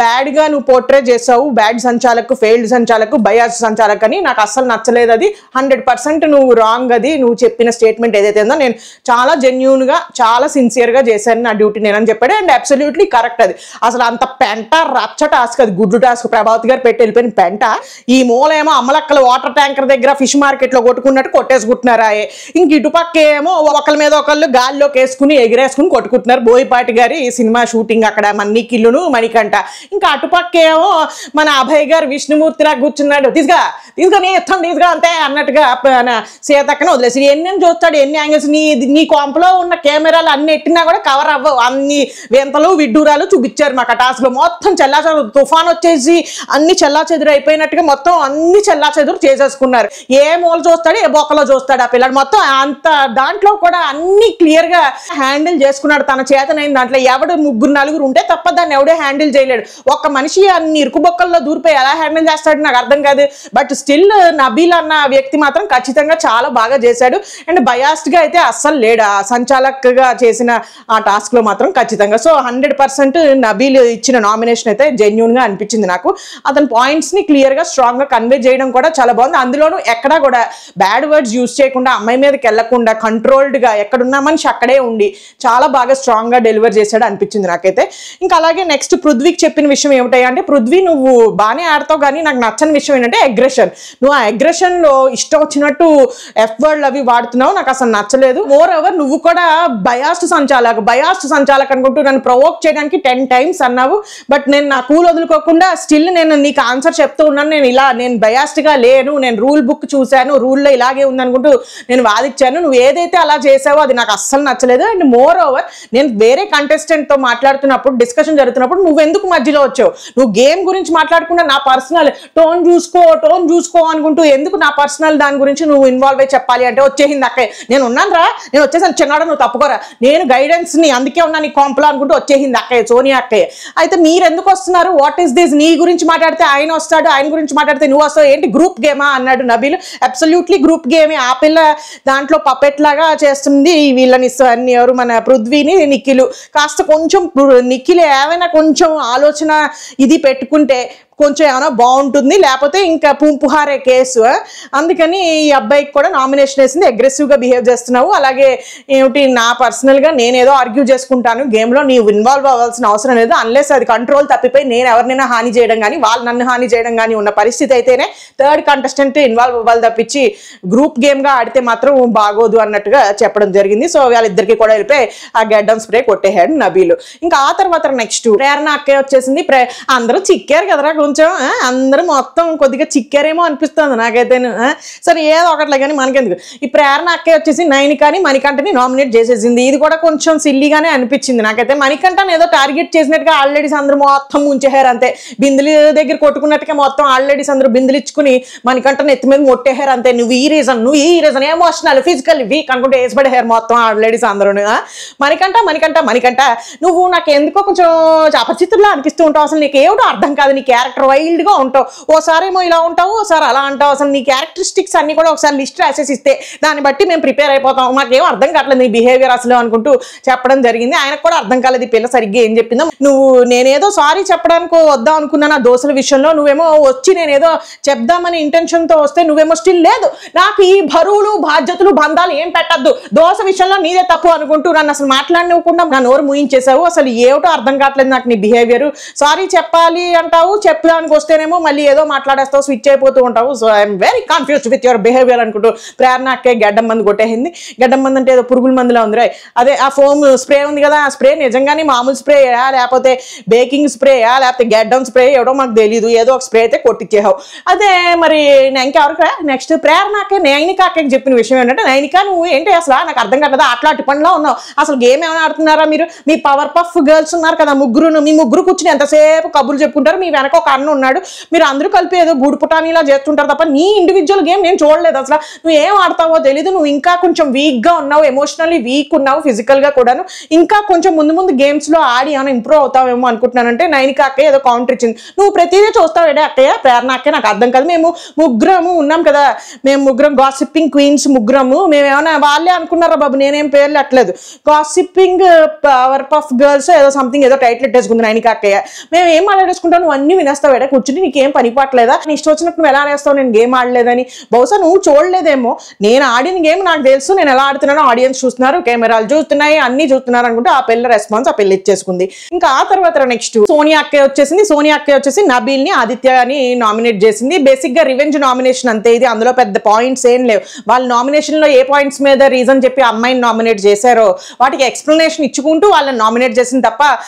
బ్యాడ్ గా నువ్వు పోర్ట్రే చేసావు. బ్యాడ్ సంచాలక్, ఫెయిల్డ్ సంచాలక్, బయాస్ సంచాలక్ అని. నాకు అస్సలు నచ్చలేదు అది. 100% నువ్వు రాంగ్. అది నువ్వు చెప్పిన స్టేట్మెంట్ ఏదైతే ఉందో నేను చాలా జెన్యూన్ గా, చాలా సిన్సియర్ గా చేశాను నా డ్యూటీ నేనని చెప్పాడు. And absolutely correct. అది అసలు అంత పెంట రచ్చ టాస్క్, అది గుడ్డు టాస్క్. ప్రభావతి గారు పెట్టి వెళ్ళిపోయిన పెంట. ఈ మూలేమో అమ్మలక్కల వాటర్ ట్యాంకర్ దగ్గర ఫిష్ మార్కెట్ లో కొట్టుకున్నట్టు కొట్టేసుకుంటున్నారా. ఇంక ఇటుపక్క ఏమో ఒకళ్ళ మీద ఒకళ్ళు గాల్లోకి వేసుకుని ఎగిరేసుకుని కొట్టుకుంటున్నారు. బోయపాటి గారి సినిమా షూటింగ్ అక్కడ, మన నిఖిల్లును మణికంఠ. ఇంకా అటుపక్క ఏమో మన అభయ్ గారు విష్ణుమూర్తిలా కూర్చున్నాడు. తీసుగా అంతే అన్నట్టుగా సీతక్కన వదిలేసి ఎన్ని చూస్తాడు, ఎన్ని యాంగిల్స్. నీ కొంపలో ఉన్న కెమెరాలు అన్ని ఎట్టినా కూడా కవర్ అవ్వవు. అన్ని వింతలు విడ్డూరాలు చూపించారు మాకు ఆ టాస్క్ లో. మొత్తం చెల్లాచెదురు, తుఫాన్ వచ్చేసి అన్ని చెల్లాచెదురు అయిపోయినట్టుగా మొత్తం అన్ని చెల్లాచెదురు చేసేసుకున్నారు. ఏ మూల చూస్తాడు, ఏ బొక్కలో చూస్తాడు ఆ పిల్లడు. మొత్తం అంత దాంట్లో కూడా అన్ని క్లియర్ గా హ్యాండిల్ చేసుకున్నాడు తన చేతనైన దాంట్లో. ఎవడు 3-4 ఉంటే తప్ప దాన్ని ఎవడే హ్యాండిల్ చేయలేడు. ఒక్క మనిషి అన్ని ఇరుకు బొక్కల్లో దూరిపోయి ఎలా హ్యాండిల్ చేస్తాడు నాకు అర్థం కాదు. బట్ స్టిల్ నబీల్ అన్న వ్యక్తి మాత్రం ఖచ్చితంగా చాలా బాగా చేశాడు. అండ్ బయాస్డ్ గా అయితే అస్సలు లేడు ఆ సంచాలక్ గా చేసిన ఆ టాస్క్ లో మాత్రం ఖచ్చితంగా. సో 100% నబీల్ ఇచ్చిన నామినేషన్ అయితే జెన్యూన్ గా అనిపించింది నాకు. అతని పాయింట్స్ ని క్లియర్ గా స్ట్రాంగ్ గా కన్వే చేయడం కూడా చాలా బాగుంది. అందులోనూ ఎక్కడా కూడా బ్యాడ్ వర్డ్స్ యూజ్ చేయకుండా, అమ్మాయి మీదకి వెళ్లకుండా, కంట్రోల్డ్ గా ఎక్కడున్న మనిషి అక్కడే ఉండి చాలా బాగా స్ట్రాంగ్ గా డెలివర్ చేశాడు అనిపించింది నాకైతే. ఇంకా అలాగే నెక్స్ట్ పృథ్వీకి చెప్పిన విషయం ఏమిటాయి అంటే, పృథ్వీ నువ్వు బాగానే ఆడతావు కానీ నాకు నచ్చని విషయం ఏంటంటే అగ్రెషన్. నువ్వు ఆ అగ్రెషన్ లో ఇష్టం వచ్చినట్టు ఎఫ్ వర్డ్లు అవి వాడుతున్నావు, నాకు అసలు నచ్చలేదు. మోర్ ఓవర్ నువ్వు కూడా బయాస్డ్ సంచాలక్ అనుకుంటూ నన్ను ప్రొవోక్ చేయడానికి 10 times అన్నావు. బట్ నేను నా కూల్ వదులుకోకుండా స్టిల్ నేను నీకు ఆన్సర్ చెప్తూ ఉన్నాను. నేను బయాస్డ్ గా లేను, నేను రూల్ బుక్ చూశాను, రూల్లో ఇలాగే ఉందనుకుంటూ నేను వాదించాను. నువ్వు ఏదైతే అలా చేసావో అది నాకు అస్సలు నచ్చలేదు. అండ్ మోర్ ఓవర్ నేను వేరే కంటెస్టెంట్ తో మాట్లాడుతున్నప్పుడు, డిస్కషన్ జరుగుతున్నప్పుడు నువ్వు ఎందుకు మధ్యలో వచ్చావు? నువ్వు గేమ్ గురించి మాట్లాడకుండా నా పర్సనల్ టోన్ చూసుకో అనుకుంటూ ఎందుకు నా పర్సనల్ దాని గురించి నువ్వు ఇన్వాల్వ్ అయ్యి చెప్పాలి అంటే వచ్చేసింది అక్కయ్య. నేను ఉన్నాను రా, నేను వచ్చేసాను చిన్నాడు, నువ్వు తప్పుకోరా, నేను గైడెన్స్ ని అందుకే ఉన్నా నీ కాంప్లా అనుకుంటూ వచ్చేసింది అక్కయ్య, సోనియా అక్కయ్య. అయితే మీరు ఎందుకు వస్తున్నారు? What is this? నీ గురించి మాట్లాడితే ఆయన వస్తాడు, ఆయన గురించి మాట్లాడితే నువ్వు వస్తావు, ఏంటి గ్రూప్ గేమా అన్నాడు నబీల్. Absolutely group గేమే. ఆ పిల్ల దాంట్లో పపెట్ లాగా చేస్తుంది వీళ్ళని, ఎవరు మన పృథ్వీని, నిఖిల్. కాస్త కొంచెం నిఖిల్ ఏమైనా కొంచెం ఆలోచన ఇది పెట్టుకుంటే కొంచెం ఏమైనా బాగుంటుంది, లేకపోతే ఇంకా పుంపుహారే కేసు. అందుకని ఈ అబ్బాయికి కూడా నామినేషన్ వేసింది. అగ్రెసివ్గా బిహేవ్ చేస్తున్నావు. అలాగే ఏమిటి, నా పర్సనల్గా నేనేదో ఆర్గ్యూ చేసుకుంటాను గేమ్లో, నీవు ఇన్వాల్వ్ అవ్వాల్సిన అవసరం లేదు. అన్లెస్ అది కంట్రోల్ తప్పిపోయి నేను ఎవరినైనా హాని చేయడం కానీ, వాళ్ళు నన్ను హాని చేయడం కానీ ఉన్న పరిస్థితి అయితేనే థర్డ్ కంటెస్టెంట్ ఇన్వాల్వ్ అవ్వాలి తప్పించి గ్రూప్ గేమ్గా ఆడితే మాత్రం బాగోదు అన్నట్టుగా చెప్పడం జరిగింది. సో వాళ్ళిద్దరికి కూడా వెళ్ళిపోయి ఆ గడ్డం స్ప్రే కొట్టేహాడు నబీలు. ఇంకా ఆ తర్వాత నెక్స్ట్ ప్రేరణ అక్కే వచ్చేసింది. అందరూ చిక్కారు కదరా కొంచెం అందరూ మొత్తం కొద్దిగా చిక్కారేమో అనిపిస్తుంది నాకైతే. సరే ఏదో ఒకట్లే కానీ మనకెందుకు. ఈ ప్రేరణ అక్కే వచ్చేసి నైనికాని మణికంఠని నామినేట్ చేసేసింది. ఇది కూడా కొంచెం సిల్లీగానే అనిపించింది నాకైతే. మణికంఠని ఏదో టార్గెట్ చేసినట్టుగా ఆల్రెడీస్ అందరూ మొత్తం ముంచేహారు అంతే. బిందులు దగ్గర కొట్టుకున్నట్టుగా మొత్తం ఆల్రెడీస్ అందరూ బిందులు ఇచ్చుకుని మణికంఠని ఎత్తి మీద మొట్టేహారు అంతే. నువ్వు ఈ రీజన్ ఎమోషనల్ ఫిజికల్ వీక్ అనుకుంటే వేసిపడేహారు మొత్తం ఆల్రెడీస్ అందరూ. మణికంఠ నువ్వు నాకు ఎందుకో కొంచెం అపరిచితుల్లా అనిపిస్తూ ఉంటావు. అసలు నీకు ఏమిటో అర్థం కాదు. నీ క్యారెక్టర్ వైల్డ్ గా ఉంటావు. ఓసారి ఏమో ఇలా ఉంటావు, ఓసారి అలా అంటావు. అసలు నీ క్యారెక్టరిస్టిక్స్ అన్ని కూడా ఒకసారి లిస్ట్ రాసేసి ఇస్తే దాన్ని బట్టి మేము ప్రిపేర్ అయిపోతాం. మాకేం అర్థం కావట్లేదు నీ బిహేవియర్ అసలు అనుకుంటూ చెప్పడం జరిగింది. ఆయనకు కూడా అర్థం కాలేదు ఈ పిల్ల సరిగ్గా ఏం చెప్పిందో. నువ్వు నేనేదో సారీ చెప్పడానికి వద్దాం అనుకున్నాను ఆ దోశల విషయంలో, నువ్వేమో వచ్చి నేనేదో చెప్దామని ఇంటెన్షన్ తో వస్తే నువ్వేమో స్టిల్ లేదు నాకు ఈ బరువులు బాధ్యతలు బంధాలు ఏం పెట్టద్దు, దోశ విషయంలో నీదే తప్పు అనుకుంటూ నన్ను అసలు మాట్లాడనివ్వకుండా నా నోరు ముయించేసావు. అసలు ఏమిటో అర్థం కావట్లేదు నాకు నీ బిహేవియర్. సారీ చెప్పాలి అంటావు, చెప్పడానికి వస్తేనేమో మళ్ళీ ఏదో మాట్లాడేస్తావు, స్విచ్ అయిపోతూ ఉంటావు. So I'm very confused with your behaviour అనుకుంటూ ప్రేరణ అక్కే గడ్డం మందు కొట్టేసింది. గడ్డం మంది అంటే ఏదో పురుగుల మందులా ఉంది రా. అదే ఆ ఫోమ్ స్ప్రే ఉంది కదా, ఆ స్ప్రే నిజంగానే మామూలు స్ప్రేయా లేకపోతే బేకింగ్ స్ప్రేయా లేకపోతే గడ్డం స్ప్రే ఎవడో మాకు తెలియదు. ఏదో ఒక స్ప్రే అయితే కొట్టించేహావు. అదే మరి ఇంకెవరికి నెక్స్ట్ ప్రేరణ అక్కే నైనిక అక్కకి చెప్పిన విషయం ఏంటంటే, నైనిక నువ్వు ఏంటి అసలు నాకు అర్థం కావట్లేదు, అట్లాంటి పనిలో ఉన్నావు. అసలు గేమ్ ఏమైనా ఆడుతున్నారా మీరు? మీ పవర్ పఫ్ గర్ల్స్ ఉన్నారు కదా ముగ్గురు, మీ ముగ్గురు కూర్చుని ఎంతసేపు కబుర్లు చెప్పుకుంటారు. మీ వెనక ఒక అన్న ఉన్నాడు, మీరు అందరూ కలిపి ఏదో గూడు పుటానీలా చేస్తుంటారు తప్ప నీ ఇండివిజువల్ గేమ్ నేను చూడలేదు. అసలు నువ్వు ఏం ఆడతావో తెలీదు. నువ్వు ఇంకా కొంచెం వీక్ గా ఉన్నావు, ఎమోషనల్లీ వీక్ ఉన్నావు, ఫిజికల్ గా కూడాను. ఇంకా కొంచెం ముందు గేమ్స్ లో ఆడి ఏమైనా ఇంప్రూవ్ అవుతావేమో అనుకుంటున్నానంటే నైనిక అక్కయ్య ఏదో కౌంటర్ ఇచ్చింది. నువ్వు ప్రతిదీ చూస్తావు అక్కయ్య ప్రేరణ అక్కయ్య నాకు అర్థం కాదు. మేము ముగ్గురము ఉన్నాం కదా, మేము ముగ్గురం గాసిప్పింగ్ క్వీన్స్ ముగ్గురము. మేమేమైనా వాళ్ళే అనుకున్నారా బాబు, నేనేం పేర్లు అట్లేదు. గాసిప్పింగ్ పవర్ పఫ్ గర్ల్స్ ఏదో సంథింగ్ ఏదో టైటిల్ పెట్టేసుకుంది నైనిక అక్కయ్య. మేము ఏం మాట్లాడేసుకుంటావు, నువ్వు అన్ని వినేస్తావు ఎడ కూర్చుని, నీకేం పని పట్టలేదా, నీ ఇష్టం వచ్చినట్టు నువ్వు ఎలా వేస్తావు, నేను గేమ్ ఆడలేదని. బహుశా నువ్వు చూడలేదేమో, నేను ఆడిన గేమ్ నాకు తెలుసు, నేను ఎలా ఆడుతున్నానో ఆడియన్స్ చూస్తున్నారు, కెమెరాలు చూస్తున్నాయి, అన్ని చూస్తున్నారు అనుకుంటే ఆ పిల్ల రెస్పాన్స్ ఆ పిల్ల ఇచ్చేసుకుంది. ఇంకా ఆ తర్వాత నెక్స్ట్ సోనియా అక్కయ్య వచ్చేసింది. సోనియా అక్కయ్య వచ్చేసి నబీల్ ని ఆదిత్య అని నామినేట్ చేసింది. బేసిక్ గా రివెంజ్ నామినేషన్ అంతే ఇది, అందులో పెద్ద పాయింట్స్ ఏం లేవు. వాళ్ళ నామినేషన్ లో ఏ పాయింట్స్ మీద రీజన్ చెప్పి అమ్మాయిని నామినేట్ చేశారో వాటికి ఎక్స్ప్లెనేషన్ ఇచ్చుకుంటూ వాళ్ళని నామినేట్ చేసింది తప్ప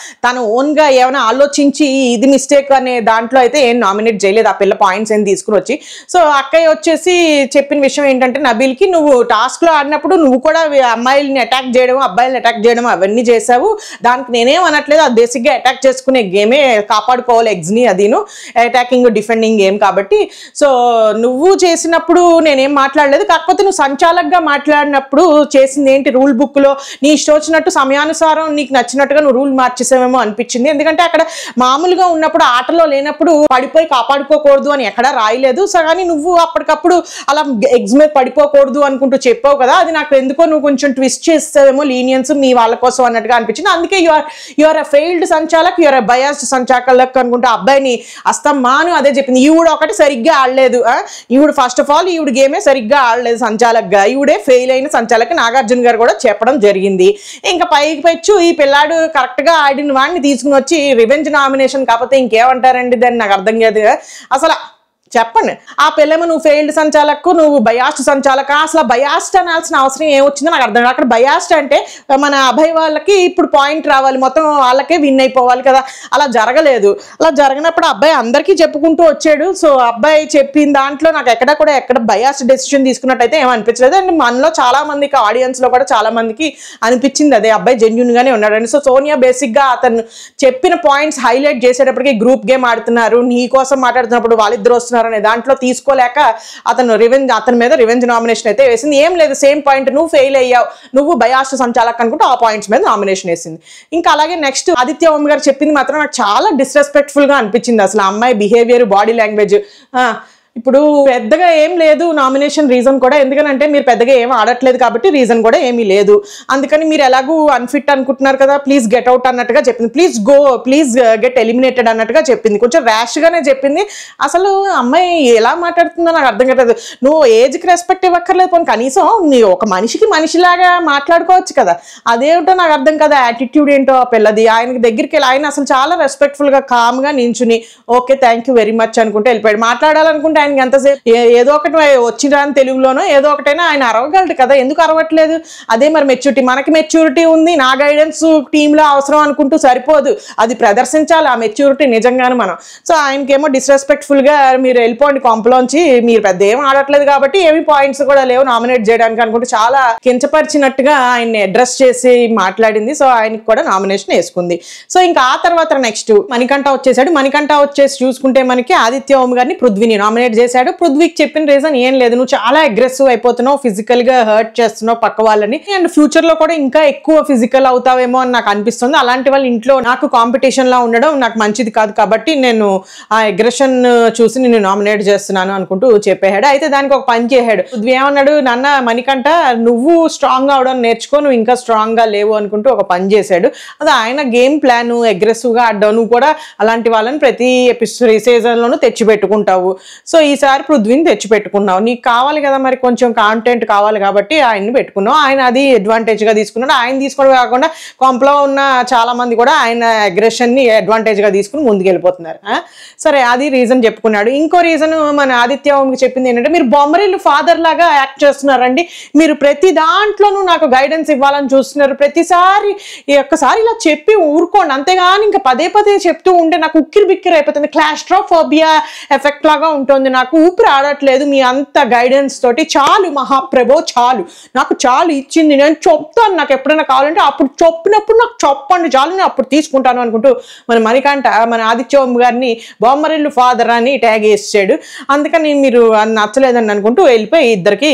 తను ఓన్ గా ఏమైనా ఆలోచించి ఇది మిస్టేక్ అనే దాంట్లో అయితే ఏం నామినేట్ చేయలేదు ఆ పిల్ల పాయింట్స్ ఏం తీసుకుని వచ్చి. సో అక్కయ్య వచ్చేసి చెప్పిన విషయం ఏంటంటే, నబీల్ కి నువ్వు టాస్క్ లో ఆడినప్పుడు నువ్వు కూడా అమ్మాయిల్ని అటాక్ చేయడం అబ్బాయిల్ని అటాక్ చేయడం అవన్నీ చేసావు, దానికి నేనేం అనట్లేదు. అది బేసిక్ గా అటాక్ చేసుకునే గేమే, కాపాడుకోవాలి ఎగ్స్ ని, అదిను అటాకింగ్ డిఫెండింగ్ గేమ్ కాబట్టి. సో నువ్వు చేసినప్పుడు నేనేం మాట్లాడలేదు, కాకపోతే నువ్వు సంచాలకుగా మాట్లాడినప్పుడు చేసింది ఏంటి, రూల్ బుక్ లో నీ ఇష్టం వచ్చినట్టు సమయానుసారం నీకు నచ్చినట్టుగా నువ్వు రూల్ మార్చేసావేమో అనిపించింది. ఎందుకంటే అక్కడ మామూలుగా ఉన్నప్పుడు ఆటలో లేనప్పుడు పడిపోయి కాపాడుకోకూడదు అని ఎక్కడా రాయలేదు. సో కానీ నువ్వు అప్పటికప్పుడు అలా ఎగ్స్ మీద పడిపోకూడదు అనుకుంటూ చెప్పావు కదా, అది నాకు ఎందుకో నువ్వు కొంచెం ట్విస్ట్ చేస్తావేమో లీనియన్స్ మీ వాళ్ళ కోసం అన్నట్టుగా అనిపించింది. అందుకే you're a failed sanchalak, you're a biased sanchalak అనుకుంటే అబ్బాయిని అస్తమాను అదే చెప్పింది. ఈవిడ ఒకటి సరిగ్గా ఆడలేదు, ఈవిడ ఫస్ట్ ఆఫ్ ఆల్ ఈవిడ గేమే సరిగ్గా ఆడలేదు సంచాలక్గా, ఈవిడే ఫెయిల్ అయిన సంచాలక్ నాగార్జున గారు కూడా చెప్పడం జరిగింది. ఇంకా పైకి పెచ్చు ఈ పిల్లాడు కరెక్ట్ గా ఆడిన వాడిని తీసుకుని వచ్చి రివెంజ్ నామినేషన్ కాకపోతే ఇంకేమంటారండి దాన్ని, నాకు అర్థం కాదు అసలు. చెప్పండి ఆ పిల్లమ నువ్వు ఫెయిల్డ్ సంచాలకు, నువ్వు బయాస్డ్ సంచాలక, అసలు బయాస్డ్ అనాల్సిన అవసరం ఏమొచ్చిందో నాకు అర్థం. అక్కడ బయాస్డ్ అంటే మన అభయ్ వాళ్ళకి ఇప్పుడు పాయింట్ రావాలి, మొత్తం వాళ్ళకే విన్ అయిపోవాలి కదా, అలా జరగలేదు. అలా జరగనప్పుడు అబ్బాయి అందరికీ చెప్పుకుంటూ వచ్చాడు. సో అబ్బాయి చెప్పిన దాంట్లో నాకు ఎక్కడ బయాస్డ్ డెసిషన్ తీసుకున్నట్టయితే ఏమనిపించలేదు. అండ్ మనలో చాలా మందికి ఆడియన్స్ లో కూడా చాలా మందికి అనిపించింది అదే, అబ్బాయి జెన్యూన్ గానే ఉన్నాడని. సో సోనియా బేసిక్ గా అతను చెప్పిన పాయింట్స్ హైలైట్ చేసేటప్పటికి గ్రూప్ గేమ్ ఆడుతున్నారు, నీ కోసం మాట్లాడుతున్నప్పుడు వాళ్ళిద్దరు వస్తున్నారు అనే దాంట్లో తీసుకోలేక అతని మీద రివెంజ్ నామినేషన్ అయితే వేసింది. ఏం లేదు, సేమ్ పాయింట్, నువ్వు ఫెయిల్ అయ్యావు, నువ్వు బయాస్డ్ సంచాలక్ అనుకుంటే ఆ పాయింట్స్ మీద నామినేషన్ వేసింది. ఇంకా అలాగే నెక్స్ట్ ఆదిత్య ఓం గారు చెప్పింది మాత్రం నాకు చాలా డిస్రెస్పెక్ట్ఫుల్ గా అనిపించింది. అసలు అమ్మాయి బిహేవియర్, బాడీ లాంగ్వేజ్ ఇప్పుడు పెద్దగా ఏం లేదు నామినేషన్ రీజన్ కూడా, ఎందుకంటే మీరు పెద్దగా ఏం ఆడట్లేదు కాబట్టి రీజన్ కూడా ఏమీ లేదు. అందుకని మీరు ఎలాగూ అన్ఫిట్ అనుకుంటున్నారు కదా, ప్లీజ్ గెట్ అవుట్ అన్నట్టుగా చెప్పింది, ప్లీజ్ గెట్ ఎలిమినేటెడ్ అన్నట్టుగా చెప్పింది. కొంచెం ర్యాష్ గానే చెప్పింది. అసలు అమ్మాయి ఎలా మాట్లాడుతుందో నాకు అర్థం కాలేదు. నువ్వు ఏజ్కి రెస్పెక్ట్ ఇవ్వక్కర్లేదు, పోనీ కనీసం నీ ఒక మనిషికి మనిషిలాగా మాట్లాడుకోవచ్చు కదా, అదేమిటో నాకు అర్థం కదా. యాటిట్యూడ్ ఏంటో ఆ పిల్లది. ఆయన దగ్గరికి వెళ్ళి ఆయన అసలు చాలా రెస్పెక్ట్ఫుల్ గా కామ్ గా నించుని okay thank you very much అనుకుంటే వెళ్ళిపోయాడు. మాట్లాడాలనుకుంటే ఆయనకి ఎంతసేపు ఏదో ఒకటి వచ్చిన తెలుగులోనో ఏదో ఒకటైనా ఆయన అరవగలడు కదా, ఎందుకు అరవట్లేదు? అదే మరి మెచ్యూరిటీ, మనకి మెచ్యూరిటీ ఉంది, నా గైడెన్స్ టీంలో అవసరం అనుకుంటూ సరిపోదు, అది ప్రదర్శించాలి ఆ మెచ్యూరిటీ నిజంగానే మనం. సో ఆయనకేమో డిస్రెస్పెక్ట్ఫుల్గా మీరు వెళ్ళిపోండి కొంపలోంచి, మీరు పెద్ద ఏం ఆడట్లేదు కాబట్టి ఏమి పాయింట్స్ కూడా లేవు నామినేట్ చేయడానికి అనుకుంటూ చాలా కించపరిచినట్టుగా ఆయన్ని అడ్రస్ చేసి మాట్లాడింది. సో ఆయనకి కూడా నామినేషన్ వేసుకుంది. సో ఇంకా ఆ తర్వాత నెక్స్ట్ మణికంఠ వచ్చేసాడు. మణికంఠ వచ్చేసి చూసుకుంటే మనకి ఆదిత్య ఓం గారిని పృథ్వీని నామినేట్ చేశాడు. పృథ్వీకి చెప్పిన రీజన్ ఏం లేదు, నువ్వు చాలా అగ్రెసివ్ అయిపోతున్నావు, ఫిజికల్ గా హర్ట్ చేస్తున్నావు పక్క వాళ్ళని, అండ్ ఫ్యూచర్ లో కూడా ఇంకా ఎక్కువ ఫిజికల్ అవుతావేమో అని నాకు అనిపిస్తుంది. అలాంటి వాళ్ళ ఇంట్లో నాకు కాంపిటీషన్ లా ఉండడం నాకు మంచిది కాదు, కాబట్టి నేను ఆ అగ్రెషన్ చూసి నేను నామినేట్ చేస్తున్నాను అనుకుంటూ చెప్పేశాడు. అయితే దానికి ఒక పని చేశాడు. పృథ్వీ ఏమన్నాడు, నాన్న మణికంఠ నువ్వు స్ట్రాంగ్ గా అవడం నేర్చుకో, నువ్వు ఇంకా స్ట్రాంగ్ గా లేవు అనుకుంటూ ఒక పని చేశాడు. అది ఆయన గేమ్ ప్లాన్, అగ్రెసివ్ గా ఆడడం. నువ్వు కూడా అలాంటి వాళ్ళని ప్రతి సీజన్ లోనూ తెచ్చి పెట్టుకుంటావు. సో ఈసారి పృథ్వీని తెచ్చి పెట్టుకున్నావు, నీకు కావాలి కదా మరి కొంచెం కాంటెంట్ కావాలి కాబట్టి ఆయన్ని పెట్టుకున్నావు. ఆయన అది అడ్వాంటేజ్ గా తీసుకున్నాడు. ఆయన తీసుకోవడం కాకుండా కొంపలో ఉన్న చాలా మంది కూడా ఆయన అగ్రెషన్ ని అడ్వాంటేజ్ గా తీసుకుని ముందుకు వెళ్ళిపోతున్నారు. సరే అది రీజన్ చెప్పుకున్నాడు. ఇంకో రీజన్ మన ఆదిత్య ఓంకి చెప్పింది ఏంటంటే, మీరు బొమ్మరిల్లు ఫాదర్ లాగా యాక్ట్ చేస్తున్నారండి, మీరు ప్రతి దాంట్లోనూ నాకు గైడెన్స్ ఇవ్వాలని చూస్తున్నారు, ప్రతిసారి ఒక్కసారి ఇలా చెప్పి ఊరుకోండి, అంతేగాని ఇంకా పదే పదే చెప్తూ ఉంటే నాకు ఉక్కిరి బిక్కిరి అయిపోతుంది, క్లాస్ట్రోఫోబియా ఎఫెక్ట్ లాగా ఉంటుంది, నాకు ఊపిరి ఆడట్లేదు మీ అంత గైడెన్స్ తోటి, చాలు మహాప్రభో చాలు, నాకు చాలు ఇచ్చింది, నేను చెప్తాను, నాకు ఎప్పుడైనా కావాలంటే అప్పుడు చెప్పినప్పుడు నాకు చెప్పండి చాలు, నేను అప్పుడు తీసుకుంటాను అనుకుంటూ మన మణికంఠ మన ఆదిత్య ఓం గారిని బొమ్మరిల్లు ఫాదర్ అని ట్యాగ్ వేసాడు. అందుకని మీరు నచ్చలేదని అనుకుంటూ వెళ్ళిపోయి ఇద్దరికి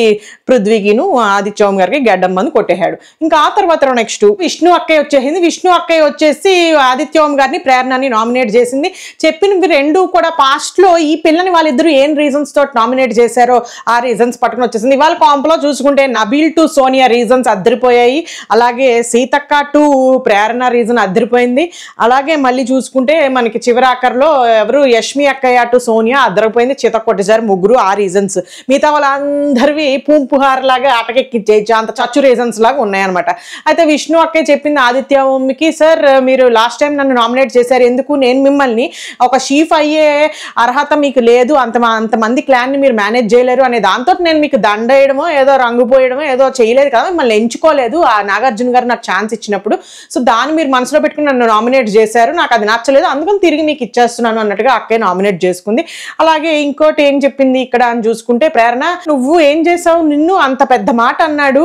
పృథ్వీకిను ఆదిత్య ఓం గారికి గడ్డం మంది కొట్టేశాడు. ఇంకా ఆ తర్వాత నెక్స్ట్ విష్ణు అక్కయ్య వచ్చేసింది. విష్ణు అక్కయ్య వచ్చేసి ఆదిత్య ఓం గారిని ప్రేరణని నామినేట్ చేసింది. చెప్పినవి రెండు కూడా పాస్ట్ లో ఈ పిల్లని వాళ్ళిద్దరూ ఏం రీజన్స్ తోటి నామినేట్ చేశారో ఆ రీజన్స్ పట్టుకుని వచ్చేసింది. ఇవాళ కాంప్లో చూసుకుంటే నబీల్ టు సోనియా రీజన్స్ అద్దరిపోయాయి, అలాగే సీతక్క టు ప్రేరణ రీజన్ అద్దరిపోయింది, అలాగే మళ్ళీ చూసుకుంటే మనకి చివరి ఆఖరిలో ఎవరు యష్మి అక్కయ్య టు సోనియా అద్దరిపోయింది, చిత కొట్టేసారు ముగ్గురు. ఆ రీజన్స్ మిగతా వాళ్ళందరివి పూంపుహార్ లాగా అటకెక్కించేయచ్చు, అంత చచ్చు రీజన్స్ లాగా ఉన్నాయన్నమాట. అయితే విష్ణు అక్కయ్య చెప్పింది ఆదిత్య ఓంకి, సార్ మీరు లాస్ట్ టైం నన్ను నామినేట్ చేశారు, ఎందుకు నేను మిమ్మల్ని ఒక షీఫ్ అయ్యే అర్హత మీకు లేదు, అంతమంది క్లాన్ని మీరు మేనేజ్ చేయలేరు అనే దాంతో నేను మీకు దండ వేయడమో ఏదో రంగు పోయడమో ఏదో చేయలేదు కదా, మిమ్మల్ని ఎంచుకోలేదు ఆ నాగార్జున గారు నాకు ఛాన్స్ ఇచ్చినప్పుడు, సో దాన్ని మీరు మనసులో పెట్టుకుని నన్ను నామినేట్ చేశారు, నాకు అది నచ్చలేదు, అందుకని తిరిగి మీకు ఇచ్చేస్తున్నాను అన్నట్టుగా అక్కయ్య నామినేట్ చేసుకుంది. అలాగే ఇంకోటి ఏం చెప్పింది ఇక్కడ అని చూసుకుంటే, ప్రేరణ నువ్వు ఏం చేసావు, నిన్ను అంత పెద్ద మాట అన్నాడు,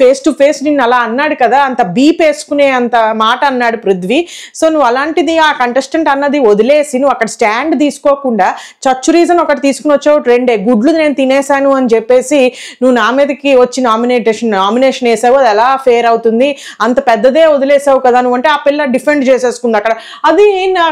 ఫేస్ టు ఫేస్ నిన్ను అలా అన్నాడు కదా, అంత బీప్ వేసుకునే అంత మాట అన్నాడు పృథ్వీ, సో నువ్వు అలాంటిది ఆ కంటెస్టెంట్ అన్నది వదిలేసి నువ్వు అక్కడ స్టాండ్ తీసుకోకుండా చచ్చు రీజన్ ఒకటి తీసుకుని వచ్చావు, రెండే గుడ్లు నేను తినేసాను అని చెప్పేసి నువ్వు నా మీదకి వచ్చి నామినేషన్ వేసావు, అది ఎలా ఫేర్ అవుతుంది, అంత పెద్దదే వదిలేసావు కదా నువ్వు అంటే ఆ పిల్ల డిఫెండ్ చేసేసుకుంది అక్కడ, అది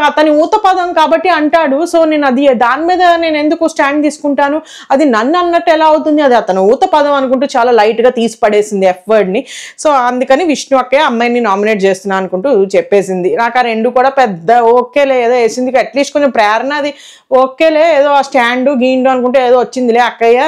అతని ఊత పదం కాబట్టి అంటాడు, సో నేను అది దాని మీద నేను ఎందుకు స్టాండ్ తీసుకుంటాను, అది నన్ను అన్నట్టు ఎలా అవుతుంది, అది అతను ఊత పదం అనుకుంటూ చాలా లైట్ గా తీసి పడేసింది ఎఫ్ వర్డ్ ని. సో అందుకని విష్ణు అక్కే అమ్మాయిని నామినేట్ చేస్తున్నా అనుకుంటూ చెప్పేసింది. నాకు ఆ రెండు కూడా పెద్ద ఓకేలే ఏదో వేసింది, అట్లీస్ట్ కొంచెం ప్రేరణ అది ఓకేలే ఏదో ఆ స్టాండు గీండు అనుకుంటే ఏదో వచ్చిందిలే అక్కయ్య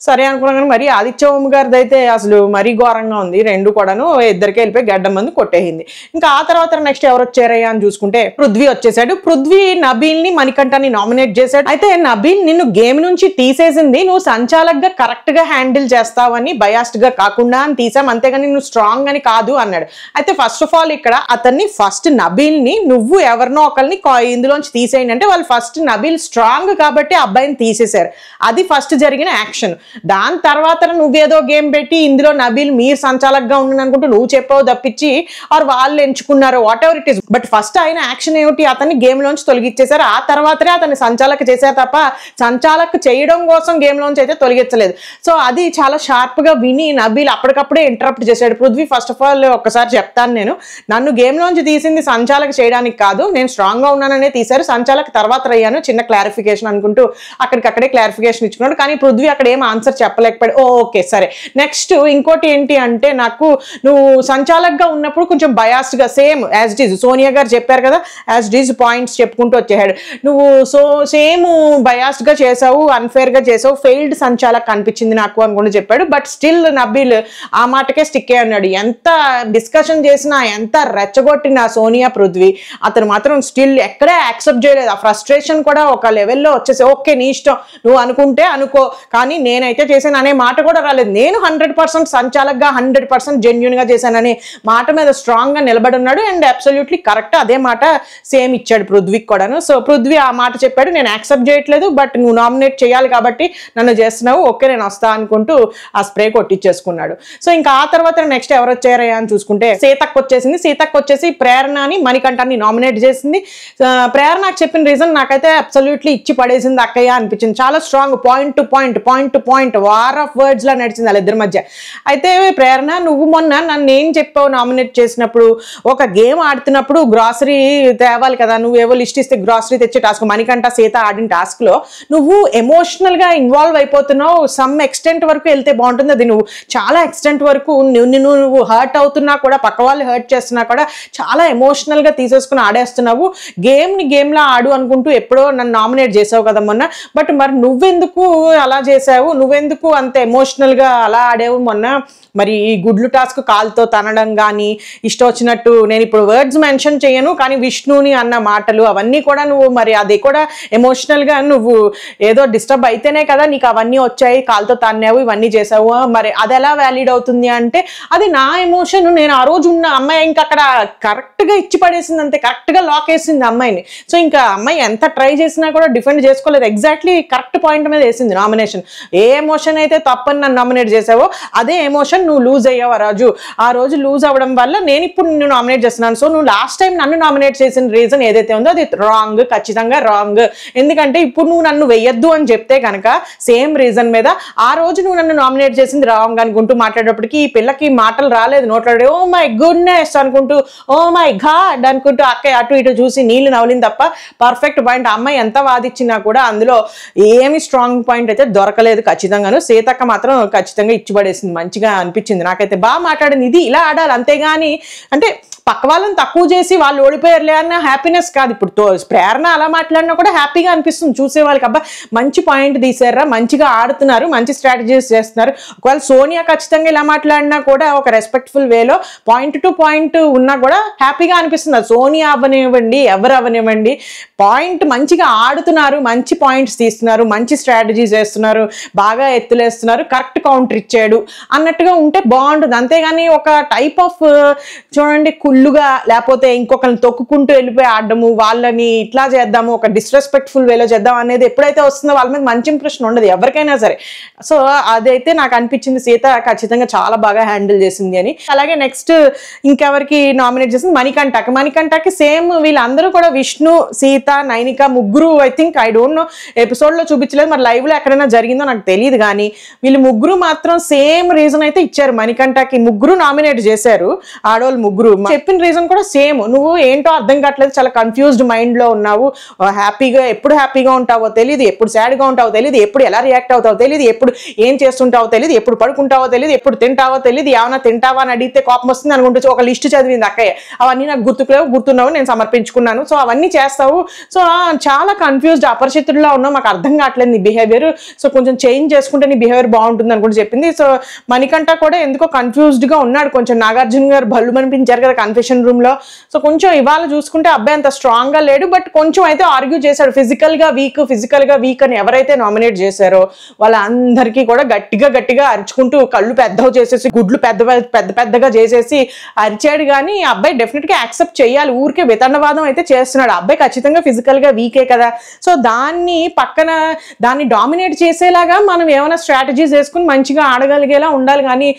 సరే అనుకున్నాను, కానీ మరి ఆదిత్య ఓం గారిది అయితే అసలు మరీ ఘోరంగా ఉంది, రెండు కూడాను ఇద్దరికి వెళ్ళిపోయి గడ్డం మంది కొట్టేసింది. ఇంకా ఆ తర్వాత నెక్స్ట్ ఎవరు వచ్చారయ్యా అని చూసుకుంటే పృథ్వీ వచ్చేసాడు. పృథ్వీ నబీల్ ని మణికంఠని నామినేట్ చేశాడు. అయితే నబీల్ నిన్ను గేమ్ నుంచి తీసేసింది నువ్వు సంచాలక్ గా కరెక్ట్ గా హ్యాండిల్ చేస్తావని, బయాస్డ్ గా కాకుండా అని తీసాం, అంతేగాని నువ్వు స్ట్రాంగ్ అని కాదు అన్నాడు. అయితే ఫస్ట్ ఆఫ్ ఆల్ ఇక్కడ అతన్ని ఫస్ట్ నబీల్ ని నువ్వు ఎవరినో ఒకరిని ఇందులోంచి తీసేయండి అంటే వాళ్ళు ఫస్ట్ నబీల్ స్ట్రాంగ్ కాబట్టి అబ్బాయిని తీసేశారు, అది ఫస్ట్ జరిగిన యాక్షన్. దాని తర్వాత నువ్వేదో గేమ్ పెట్టి ఇందులో నబీల్ మీరు సంచాలకుగా ఉండను అనుకుంటూ నువ్వు చెప్పావు తప్పించి ఆర్ వాళ్ళు ఎంచుకున్నారు what ever it is, but first ఆయన యాక్షన్ ఏమిటి, అతన్ని గేమ్ లోంచి తొలగించేశారు, ఆ తర్వాతనే అతన్ని సంచాలక చేశారు తప్ప సంచాలక చేయడం కోసం గేమ్ లోంచి అయితే తొలగించలేదు. సో అది చాలా షార్ప్ గా విని నబీల్ అప్పటికప్పుడే ఇంటరప్ట్ చేశాడు. పృథ్వీ ఫస్ట్ ఆఫ్ ఆల్ ఒక్కసారి చెప్తాను, నేను నన్ను గేమ్ లోంచి తీసింది సంచాలక చేయడానికి కాదు, నేను స్ట్రాంగ్ గా ఉన్నాననే తీశారు, సంచాలక తర్వాత అయ్యాను, చిన్న క్లారిఫికేషన్ అనుకుంటూ అక్కడికక్కడే క్లారిఫికేషన్ ఇచ్చుకున్నాడు. కానీ పృథ్వీ అక్కడ ఏం ఆన్సర్ చెప్పలేకపోయాడు. ఓకే సరే. నెక్స్ట్ ఇంకోటి ఏంటి అంటే, నాకు నువ్వు సంచాలకుగా ఉన్నప్పుడు కొంచెం బయాస్డ్ గా same as it is Sonia గారు చెప్పారు కదా, యాజ్ ఇట్ ఈజ్ పాయింట్స్ చెప్పుకుంటూ వచ్చేసాడు, నువ్వు సేమ్ బయాస్డ్ గా చేసావు, అన్ఫేర్ గా చేసావు, ఫెయిల్డ్ సంచాలక్ అనిపించింది నాకు అనుకుంటూ చెప్పాడు. బట్ స్టిల్ నబీల్ ఆ మాటకే స్టిక్ అయ్యి అన్నాడు. ఎంత డిస్కషన్ చేసినా ఎంత రెచ్చగొట్టిన సోనియా పృథ్వీ అతను మాత్రం స్టిల్ ఎక్కడే యాక్సెప్ట్ చేయలేదు. ఆ ఫ్రస్ట్రేషన్ కూడా ఒక లెవెల్లో వచ్చేసి ఓకే నీ ఇష్టం, నువ్వు అనుకుంటే అనుకో, కానీ నేనైతే చేశాను అనే మాట కూడా రాలేదు. నేను 100% సంచాలకుగా 100% జెన్యున్గా చేశాననే మాట మీద స్ట్రాంగ్గా నిలబడి ఉన్నాడు. అండ్ అబ్సల్యూట్లీ కరెక్ట్, అదే మాట సేమ్ ఇచ్చాడు పృథ్వీకి కూడాను. సో పృథ్వీ ఆ మాట చెప్పాడు, నేను యాక్సెప్ట్ చేయట్లేదు, బట్ నువ్వు నామినేట్ చేయాలి కాబట్టి నన్ను చేస్తున్నావు, ఓకే నేను వస్తా అనుకుంటూ ఆ స్ప్రే కొట్టించేసుకున్నాడు. సో ఇంకా ఆ తర్వాత నెక్స్ట్ ఎవరు వచ్చారా అని చూసుకుంటే సీతక్క వచ్చేసింది. సీతక్క వచ్చేసి ప్రేరణని మణికంఠని నామినేట్ చేసింది. ప్రేరణకు చెప్పిన రీజన్ నాకైతే అబ్సల్యూట్లీ ఇచ్చి పడేసింది అక్కయ్య అనిపించింది. చాలా strong, point to point war of words లా నడిచింది వాళ్ళిద్దరి మధ్య. అయితే ప్రేరణ, నువ్వు మొన్న నన్ను ఏం చెప్పావు నామినేట్ చేసినప్పుడు, ఒక గేమ్ ఆడుతున్నప్పుడు గ్రాసరీ తేవాలి కదా, నువ్వేవో లిస్ట్ ఇస్తే గ్రాసరీ తెచ్చే టాస్క్, మణికంఠ సీత ఆడిన టాస్క్ లో నువ్వు ఎమోషనల్ గా ఇన్వాల్వ్ అయిపోతున్నావు, సమ్ ఎక్స్టెంట్ వరకు వెళ్తే బాగుంటుంది, అది నువ్వు చాలా ఎక్స్టెంట్ వరకు నువ్వు హర్ట్ అవుతున్నా కూడా, పక్క వాళ్ళు హర్ట్ చేస్తున్నా కూడా చాలా ఎమోషనల్ గా తీసేసుకుని ఆడేస్తున్నావు, గేమ్ ని గేమ్ లా ఆడు అనుకుంటూ ఎప్పుడో నన్ను నామినేట్ చేసావు కదా మొన్న, బట్ మరి నువ్వెందుకు అలా చేసావు, నువ్వెందుకు అంత ఎమోషనల్ గా అలా ఆడేవు మొన్న, మరి ఈ గుడ్లు టాస్క్ కాల్తో తనడం కానీ ఇష్టం వచ్చినట్టు, నేను ఇప్పుడు వర్డ్స్ మెన్షన్ చేయను కానీ విష్ణుని అన్న మాటలు అవన్నీ కూడా నువ్వు మరి అది కూడా ఎమోషనల్గా నువ్వు ఏదో డిస్టర్బ్ అయితేనే కదా నీకు అవన్నీ వచ్చాయి, కాల్తో తన్నావు ఇవన్నీ చేసావు, మరి అది ఎలా వ్యాలిడ్ అవుతుంది అంటే అది నా ఎమోషన్, నేను ఆ రోజు ఉన్న అమ్మాయి ఇంకా అక్కడ కరెక్ట్గా ఇచ్చి పడేసింది, అంతే కరెక్ట్గా లాక్ వేసింది అమ్మాయిని. సో ఇంకా అమ్మాయి ఎంత ట్రై చేసినా కూడా డిఫెండ్ చేసుకోలేదు, ఎగ్జాక్ట్లీ కరెక్ట్ పాయింట్ మీద వేసింది నామినేషన్. ఏ ఎమోషన్ అయితే తప్పని నన్ను నామినేట్ చేసావో అదే ఎమోషన్ నువ్వు లూజ్ అయ్యావు రాజు, ఆ రోజు లూజ్ అవ్వడం వల్ల నేను ఇప్పుడు నిన్ను నామినేట్ చేస్తున్నాను. సో నువ్వు లాస్ట్ టైం నన్ను నామినేట్ చేసిన రీజన్ ఏదైతే ఉందో అది రాంగ్, ఖచ్చితంగా రాంగ్. ఎందుకంటే ఇప్పుడు నువ్వు నన్ను వెయ్యొద్దు అని చెప్తే కనుక సేమ్ రీజన్ మీద ఆ రోజు నువ్వు నన్ను నామినేట్ చేసింది రాంగ్ అనుకుంటూ మాట్లాడేటప్పటికి ఈ పిల్లకి మాటలు రాలేదు, నోట్లాడే ఓ మై గుడ్నెస్ అనుకుంటూ ఓ మై గాడ్ అనుకుంటూ అక్క అటు ఇటు చూసి నీళ్లు నవలింది తప్ప పర్ఫెక్ట్ పాయింట్ అమ్మాయి ఎంత వాదిచ్చినా కూడా అందులో ఏమి స్ట్రాంగ్ పాయింట్ అయితే దొరకలేదు ఖచ్చితంగాను. సీతక్క మాత్రం ఖచ్చితంగా ఇచ్చిపడేసింది, మంచిగా అనిపించింది నాకైతే, బాగా మాట్లాడింది. ఇది ఇలా ఆడాలి అంతేగాని అంటే పక్క వాళ్ళని తక్కువ చేసి వాళ్ళు ఓడిపోయారులే అన్న హ్యాపీనెస్ కాదు. ఇప్పుడు ప్రేరణ అలా మాట్లాడినా కూడా హ్యాపీగా అనిపిస్తుంది చూసే వాళ్ళకి, అబ్బా మంచి పాయింట్ తీసారా, మంచిగా ఆడుతున్నారు, మంచి స్ట్రాటజీస్ చేస్తున్నారు. ఒకవేళ సోనియా ఖచ్చితంగా ఇలా మాట్లాడినా కూడా ఒక రెస్పెక్ట్ఫుల్ వేలో పాయింట్ టు పాయింట్ ఉన్నా కూడా హ్యాపీగా అనిపిస్తుంది. సోనియా అవ్వనివ్వండి ఎవరు అవ్వనివ్వండి, పాయింట్ మంచిగా ఆడుతున్నారు, మంచి పాయింట్స్ తీస్తున్నారు, మంచి స్ట్రాటజీస్ చేస్తున్నారు, బాగా ఎత్తులేస్తున్నారు, కరెక్ట్ కౌంటర్ ఇచ్చాడు అన్నట్టుగా ఉంటే బాగుంటుంది. అంతేగాని ఒక టైప్ ఆఫ్ చూడండి కుళ్ళుగా లేకపోతే ఇంకొకరిని తొక్కుకుంటూ వెళ్ళిపోయి ఆడము, వాళ్ళని ఇట్లా చేద్దాము, ఒక డిస్రెస్పెక్ట్ఫుల్ వేలో చేద్దాం అనేది ఎప్పుడైతే వస్తుందో వాళ్ళ మీద మంచి ఇంప్రెషన్ ఉండదు ఎవరికైనా సరే. సో అదైతే నాకు అనిపించింది సీత ఖచ్చితంగా చాలా బాగా హ్యాండిల్ చేసింది అని. అలాగే నెక్స్ట్ ఇంకెవరికి నామినేట్ చేసింది మణికంఠకి సేమ్ వీళ్ళందరూ కూడా విష్ణు, సీత, నైనిక ముగ్గురు I think I don't know ఎపిసోడ్లో చూపించలేదు, మరి లైవ్లో ఎక్కడైనా జరిగిందో నాకు తెలియదు, కానీ వీళ్ళు ముగ్గురు మాత్రం సేమ్ రీజన్ అయితే ఇచ్చారు మణికంఠకి. ముగ్గురు నామినేట్ చేశారు ఆడవాళ్ళు ముగ్గురు, చెప్పిన రీజన్ కూడా సేమ్, నువ్వు ఏంటో అర్థం కావట్లేదు, చాలా కన్ఫ్యూజ్డ్ మైండ్ లో ఉన్నావు, హ్యాపీగా ఎప్పుడు హ్యాపీగా ఉంటావో తెలియదు, ఎప్పుడు సాడ్ గా ఉంటావో తెలియదు, ఎప్పుడు ఎలా రియాక్ట్ అవుతావో తెలియదు, ఎప్పుడు ఏం చేస్తుంటావో తెలియదు, ఎప్పుడు పడుకుంటావో తెలియదు, ఎప్పుడు తింటావో తెలియదు, ఏమైనా తింటావా అని అడిగితే కోపం వస్తుంది అనుకుంటూ ఒక లిస్ట్ చదివింది అక్కయ్య, అవన్నీ నాకు గుర్తుకులేవు, గుర్తున్నావు, నేను సమర్పించుకున్నాను, సో అవన్నీ చేస్తావు, సో చాలా కన్ఫ్యూజ్డ్ అపరిచితుల్లో ఉన్నావు, మాకు అర్థం కావట్లేదు నీ బిహేవియర్, సో కొంచెం చేంజ్ చేసుకుంటే నీ బిహేవియర్ బాగుంటుంది అనుకుంటూ చెప్పింది. సో మణికంఠ కూడా ఎందుకో కన్ఫ్యూజ్డ్ గా ఉన్నాడు, కొంచెం నాగార్జున గారు భళ్ళు అనిపించారు కదా కన్ఫెషన్ రూమ్ లో, సో కొంచెం ఇవాళ చూసుకుంటే అబ్బాయి అంత స్ట్రాంగ్ గా లేడు, బట్ కొంచెం అయితే ఆర్గ్యూ చేశాడు, ఫిజికల్ గా వీక్ అని ఎవరైతే నామినేట్ చేశారో వాళ్ళందరికీ కూడా గట్టిగా అరుచుకుంటూ కళ్ళు పెద్దగా చేసేసి గుడ్లు పెద్దగా చేసేసి అరిచాడు. కానీ అబ్బాయి డెఫినెట్ గా యాక్సెప్ట్ చేయాలి, ఊరికే వితండవాదం అయితే చేస్తున్నాడు, అబ్బాయి ఖచ్చితంగా ఫిజికల్ గా వీకే కదా, సో దాన్ని డామినేట్ చేసేలాగా మనం ఏమైనా స్ట్రాటజీస్ వేసుకుని మంచిగా ఆడగలిగేలా ఉండాలి. కానీ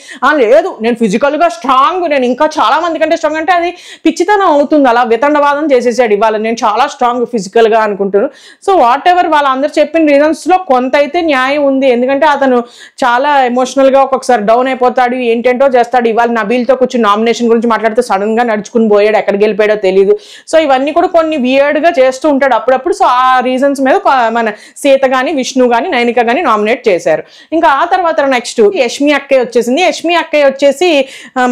లేదు నేను ఫిజికల్ గా స్ట్రాంగ్, నేను ఇంకా చాలా మంది కంటే స్ట్రాంగ్ అంటే అది పిచ్చితనం అవుతుంది, అలా వితండవాదం చేసేసాడు ఇవాళ, నేను చాలా స్ట్రాంగ్ ఫిజికల్ గా అనుకుంటాను. సో వాట్ ఎవర్ వాళ్ళందరూ చెప్పిన రీజన్స్ లో కొంత అయితే న్యాయం ఉంది, ఎందుకంటే అతను చాలా ఎమోషనల్ గా ఒక్కొక్కసారి డౌన్ అయిపోతాడు, ఏంటేంటో చేస్తాడు. ఇవాళ నబీల్తో కూర్చొని నామినేషన్ గురించి మాట్లాడితే సడన్ గా నడుచుకుని పోయాడు, ఎక్కడికి వెళ్ళిపోయాడో తెలియదు. సో ఇవన్నీ కూడా కొన్ని వియర్డ్ గా చేస్తూ ఉంటాడు అప్పుడప్పుడు. సో ఆ రీజన్స్ మీద మన సీత గాని విష్ణు గాని నైనిక గాని నామినేట్ చేశారు. ఇంకా ఆ తర్వాత నెక్స్ట్ యష్మి అక్కయ్య వచ్చేసింది. యష్మి అక్కయ్య వచ్చేసి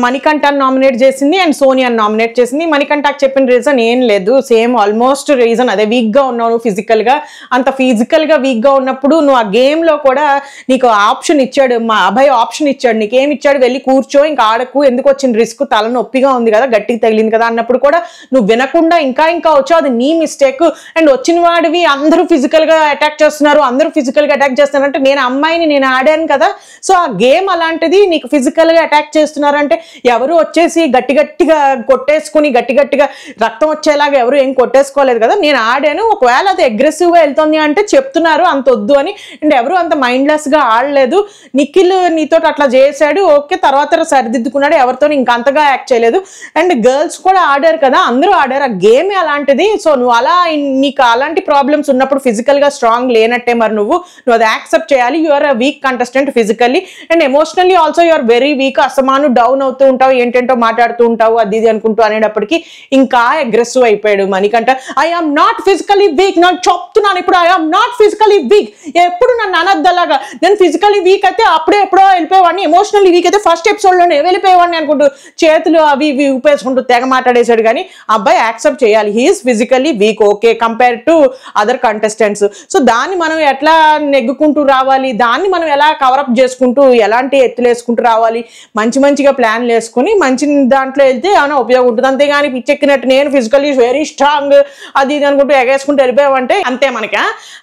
మణికంఠని నామినేట్ చేసింది అండ్ సోనియాని నామినేట్ చేసింది. మణికంఠకి చెప్పిన రీజన్ ఏం లేదు, సేమ్ ఆల్మోస్ట్ రీజన్ అదే, వీక్ గా ఉన్నావు ఫిజికల్ గా, అంత ఫిజికల్ గా వీక్ గా ఉన్నప్పుడు నువ్వు ఆ గేమ్ లో కూడా నీకు ఆప్షన్ ఇచ్చాడు, మా అభయ్ ఆప్షన్ ఇచ్చాడు, నీకేం ఇచ్చాడు, వెళ్ళి కూర్చో ఇంకా ఆడకు, ఎందుకు వచ్చిన రిస్క్, తల నొప్పిగా ఉంది కదా, గట్టికి తగిలింది కదా అన్నప్పుడు కూడా నువ్వు వినకుండా ఇంకా వచ్చావు, అది నీ మిస్టేక్, అండ్ వచ్చిన వాడివి అందరూ ఫిజికల్ గా అటాక్ చేస్తున్నారు, అందరూ ఫిజికల్ గా అటాక్ చేస్తున్నారు అంటే నేను అమ్మాయిని నేను ఆడాను కదా, సో ఆ గేమ్ అలాంటిది, నీకు ఫిజికల్ గా అటాక్ చేస్తున్నారంటే ఎవరు వచ్చేసి గట్టి గట్టిగా కొట్టేసుకుని గట్టి గట్టిగా రక్తం వచ్చేలాగా ఎవరు ఏం కొట్టేసుకోలేదు కదా, నేను ఆడాను, ఒకవేళ అది అగ్రెసివ్ గా వెళ్తుంది అంటే చెప్తున్నారు అంత వద్దు అని, అండ్ ఎవరు అంత మైండ్లెస్ గా ఆడలేదు. నిఖిల్ నీతో అట్లా చేశాడు ఓకే, తర్వాత సరిదిద్దుకున్నాడు, ఎవరితో ఇంకంతగా యాక్ట్ చేయలేదు. అండ్ గర్ల్స్ కూడా ఆడారు కదా, అందరూ ఆడారు, ఆ గేమ్ అలాంటిది. సో నువ్వు అలా నీకు అలాంటి ప్రాబ్లమ్స్ ఉన్నప్పుడు ఫిజికల్ గా స్ట్రాంగ్ లేనట్టే, మరి నువ్వు అది యాక్సెప్ట్ చేయాలి. You are a weak contestant physically and emotionally also you are very weak. అసమాను డౌన్ అవుతూ ఉంటావు, ఏంటంటో మాట్లాడుతూ ఉంటావు, అది ఇది అనుకుంటూ అనేటప్పటికి ఇంకా అగ్రెసివ్ అయిపోయాడు Manikanta. I am not physically weak, నాకు చెప్తున్నాను ఇప్పుడు, I am not physically weak. ఎప్పుడు నన్ను అనద్దలాగా, నేను ఫిజికలీ వీక్ అయితే అప్పుడే ఎప్పుడో వెళ్ళిపోయేవాడిని, ఎమోషనల్లీ వీక్ అయితే ఫస్ట్ ఎపిసోడ్ లోనే వెళ్ళిపోయేవాడిని అనుకుంటూ చేతులు అవి ఇవి ఊపేసుకుంటూ తెగ మాట్లాడేశాడు. కానీ అబ్బాయి యాక్సెప్ట్ చేయాలి, he is physically weak okay compare to other contestants. So దాన్ని మనం ఎట్లా నెగ్గుకుంటూ రావాలి, దాన్ని మనం ఎలా కవరప్ చేసుకుంటూ ఎలాంటి ఎత్తులేసుకుంటూ రావాలి, మంచిగా ప్లాన్లు వేసుకుని మంచి దాంట్లో వెళ్తే ఏమైనా ఉపయోగం ఉంటుంది. అంతేగాని పిచ్చెక్కినట్టు నేను ఫిజికల్లీ వెరీ స్ట్రాంగ్ అది ఇది అనుకుంటూ ఎగేసుకుంటూ వెళ్ళిపోయామంటే అంతే మనకి.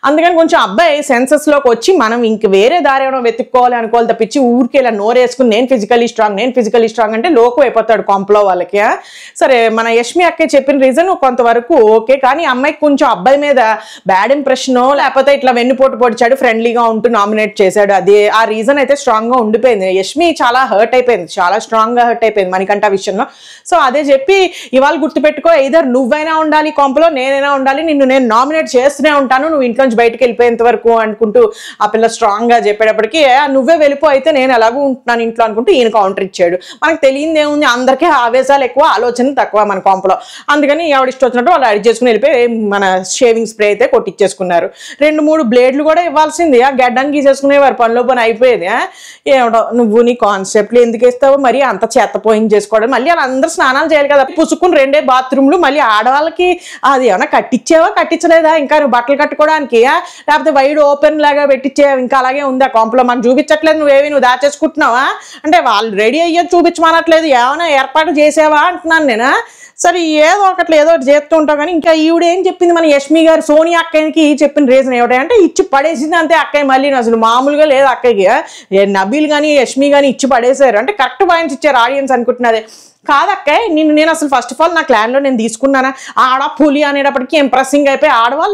అందుకని కొంచెం అబ్బాయి సెన్సెస్ లోకి వచ్చి మనం ఇంక వేరే దారి ఏమైనా వెతుక్కోవాలి అనుకోవాలి తప్పించి ఊరికి ఇలా నోరేసుకుని నేను ఫిజికల్లీ స్ట్రాంగ్ అంటే లోకు అయిపోతాడు కొంపలో వాళ్ళకి. సరే మన యష్మి అక్కే చెప్పిన రీజన్ కొంతవరకు ఓకే, కానీ అమ్మాయికి కొంచెం అబ్బాయి మీద బ్యాడ్ ఇంప్రెషన్, లేకపోతే ఇట్లా వెన్నుపోటు పొడిచాడు, ఫ్రెండ్లీగా ఉంటూ నామినేట్ చేశాడు, అదే ఆ రీజన్ అయితే స్ట్రాంగ్ గా ఉండిపోయింది. యష్మి చాలా హర్ట్ అయిపోయింది, చాలా స్ట్రాంగ్ గా హర్ట్ అయిపోయింది మణికంఠ విషయంలో. సో అదే చెప్పి ఇవాళ గుర్తుపెట్టుకో, ఇదర్ నువ్వైనా ఉండాలి కొంపలో, నేనైనా ఉండాలి, నేను నామినేట్ చేస్తూనే ఉంటాను, నువ్వు ఇంట్లోంచి బయటకు వెళ్ళిపోయేంత వరకు అనుకుంటూ ఆ పిల్ల స్ట్రాంగ్ గా చెప్పేటప్పటికి నువ్వే వెళ్ళిపో అయితే నేను ఎలాగూ ఉంటున్నాను ఇంట్లో అనుకుంటూ ఈయన కౌంటర్ ఇచ్చాడు. మనకు తెలియదు ఏముంది, అందరికీ ఆవేశాలు ఎక్కువ, ఆలోచన తక్కువ మన కొంపలో. అందుకని ఎవడు ఇష్టం వచ్చినట్టు వాళ్ళు అడిగి చేసుకుని వెళ్ళిపోయి మన షేవింగ్ స్ప్రే అయితే కొట్టించేసుకున్నారు. 2-3 బ్లేడ్లు కూడా ఇవ్వాల్సింది, ఆ గడ్డం గీసేసుకునేవారు, పనిలో పని అయిపోయేది. ఏమిటో నువ్వు నీ కాన్సెప్ట్లు ఎందుకు ఇస్తావు మరి, అంత చెత్త పోయించేసుకోవడం, మళ్ళీ అలా అందరూ స్నానాలు చేయాలి కదా, పుసుకుని 2 బాత్రూమ్లు, మళ్ళీ ఆడవాళ్ళకి అది ఏమన్నా కట్టించావా కట్టించలేదా, ఇంకా నువ్వు బట్టలు కట్టుకోవడానికి, లేకపోతే వైడ్ ఓపెన్ లాగా పెట్టించేవా, ఇంకా అలాగే ఉంది ఆ కొంపలో, మాకు చూపించట్లేదు, నువ్వు దాచేసుకుంటున్నావా అంటే వాళ్ళు రెడీ అయ్యేది చూపించమనట్లేదు, ఏమైనా ఏర్పాటు చేసావా అంటున్నాను నేను. సరే ఏదో ఒకటి చేస్తూ ఉంటావు. కానీ ఇంకా ఈవిడ ఏం చెప్పింది మన యష్మి గారు సోనియా అక్కయ్యకి చెప్పిన రీజన్ ఏమిటంటే ఇచ్చి పడేసింది అంతే అక్కయ్య, మళ్ళీ అసలు మామూలుగా లేదు అక్కయ్యకి. నబీల్ కానీ యష్మి కానీ ఇచ్చి పడేశారు అంటే కరెక్ట్ పాయింట్స్ ఇచ్చారు ఆడియన్స్ అనుకుంటున్నదే కాదక్కాయ్. నేను అసలు ఫస్ట్ ఆఫ్ ఆల్ నా క్లాన్లో నేను తీసుకున్నానా, ఆడ పులి అనేటప్పటికి ఇంప్రెసింగ్ అయిపోయి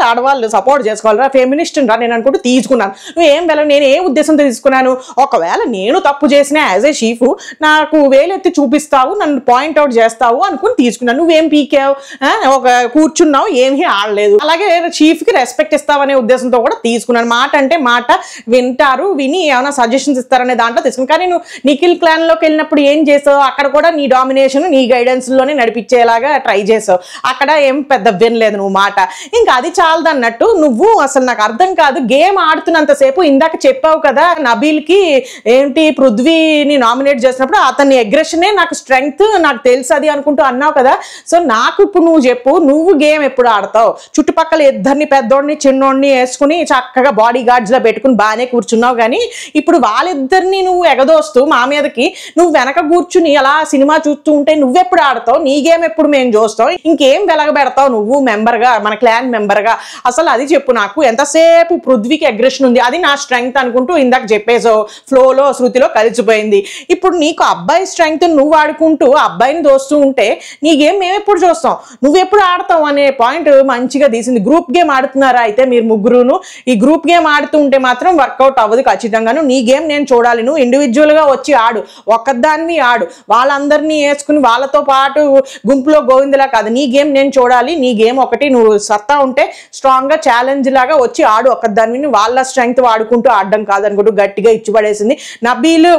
ఆడవాళ్ళు సపోర్ట్ చేసుకోవాలరా, ఫెమినిస్ట్ రా నేను అనుకుంటూ తీసుకున్నాను. నువ్వు ఏం నేను ఏ ఉద్దేశంతో తీసుకున్నాను, ఒకవేళ నేను తప్పు చేసినా యాజ్ ఏ షీఫ్ నాకు వేలెత్తి చూపిస్తావు, నన్ను పాయింట్అవుట్ చేస్తావు అనుకుని తీసుకున్నాను. నువ్వేం పీకావు, ఒక కూర్చున్నావు, ఏమీ ఆడలేదు. అలాగే చీఫ్కి రెస్పెక్ట్ ఇస్తావనే ఉద్దేశంతో కూడా తీసుకున్నాను. మాట అంటే మాట వింటారు, విని ఏమైనా సజెషన్స్ ఇస్తారనే దాంట్లో తీసుకున్నాను. కానీ నువ్వు నిఖిల్ క్లాన్లోకి వెళ్ళినప్పుడు ఏం చేసావు, అక్కడ కూడా నీ డామినేషన్ నీ గైడెన్స్ లోనే నడిపించేలాగా ట్రై చేసావు, అక్కడ ఏం పెద్ద వినలేదు నువ్వు మాట. ఇంకా అది చాలదన్నట్టు నువ్వు అసలు నాకు అర్థం కాదు, గేమ్ ఆడుతున్నంతసేపు ఇందాక చెప్పావు కదా నబీల్ కి ఏంటి పృథ్వీని నామినేట్ చేసినప్పుడు అతని అగ్రెషనే నాకు స్ట్రెంగ్త్, నాకు తెలుసు అది అనుకుంటూ అన్నావు కదా. సో నాకు ఇప్పుడు నువ్వు చెప్పు, నువ్వు గేమ్ ఎప్పుడు ఆడతావు? చుట్టుపక్కల ఇద్దరిని పెద్దోడిని చిన్నోడిని వేసుకుని చక్కగా బాడీ గార్డ్స్ లో పెట్టుకుని బాగానే కూర్చున్నావు, కానీ ఇప్పుడు వాళ్ళిద్దరిని నువ్వు ఎగదోస్తూ మా మీదకి నువ్వు వెనక కూర్చుని అలా సినిమా చూస్తూ ఉంటే నువ్వెప్పుడు ఆడతావు? నీ గేమ్ ఎప్పుడు మేము చూస్తావు? ఇంకేం వెలగబెడతావు నువ్వు మెంబర్గా, మన క్లాన్ మెంబర్గా? అసలు అది చెప్పు నాకు. ఎంతసేపు పృథ్వీకి అగ్రెషన్ ఉంది, అది నా స్ట్రెంగ్త్ అనుకుంటూ ఇందాక చెప్పేసావు, ఫ్లోలో శృతిలో కలిసిపోయింది. ఇప్పుడు నీకు అబ్బాయి స్ట్రెంగ్త్ నువ్వు ఆడుకుంటూ అబ్బాయిని దోస్తూ ఉంటే నీ గేమ్ మేము ఎప్పుడు చూస్తాం, నువ్వెప్పుడు ఆడతావు అనే పాయింట్ మంచిగా తీసింది. గ్రూప్ గేమ్ ఆడుతున్నారా అయితే మీరు ముగ్గురును? ఈ గ్రూప్ గేమ్ ఆడుతూ ఉంటే మాత్రం వర్కౌట్ అవ్వదు ఖచ్చితంగాను. నీ గేమ్ నేను చూడాలి, నువ్వు ఇండివిజువల్గా వచ్చి ఆడు, ఒక్కదాన్ని ఆడు, వాళ్ళందరినీ వేసుకుని వాళ్ళతో పాటు గుంపులో గోవిందలా కాదు, నీ గేమ్ నేను చూడాలి. నీ గేమ్ ఒకటి, నువ్వు సత్తా ఉంటే స్ట్రాంగ్ గా ఛాలెంజ్ లాగా వచ్చి ఆడు, ఒక్కదాన్ని వాళ్ళ స్ట్రెంగ్త్ వాడుకుంటూ ఆడడం కాదనుకుంటూ గట్టిగా ఇచ్చిపడేసింది. నబీల్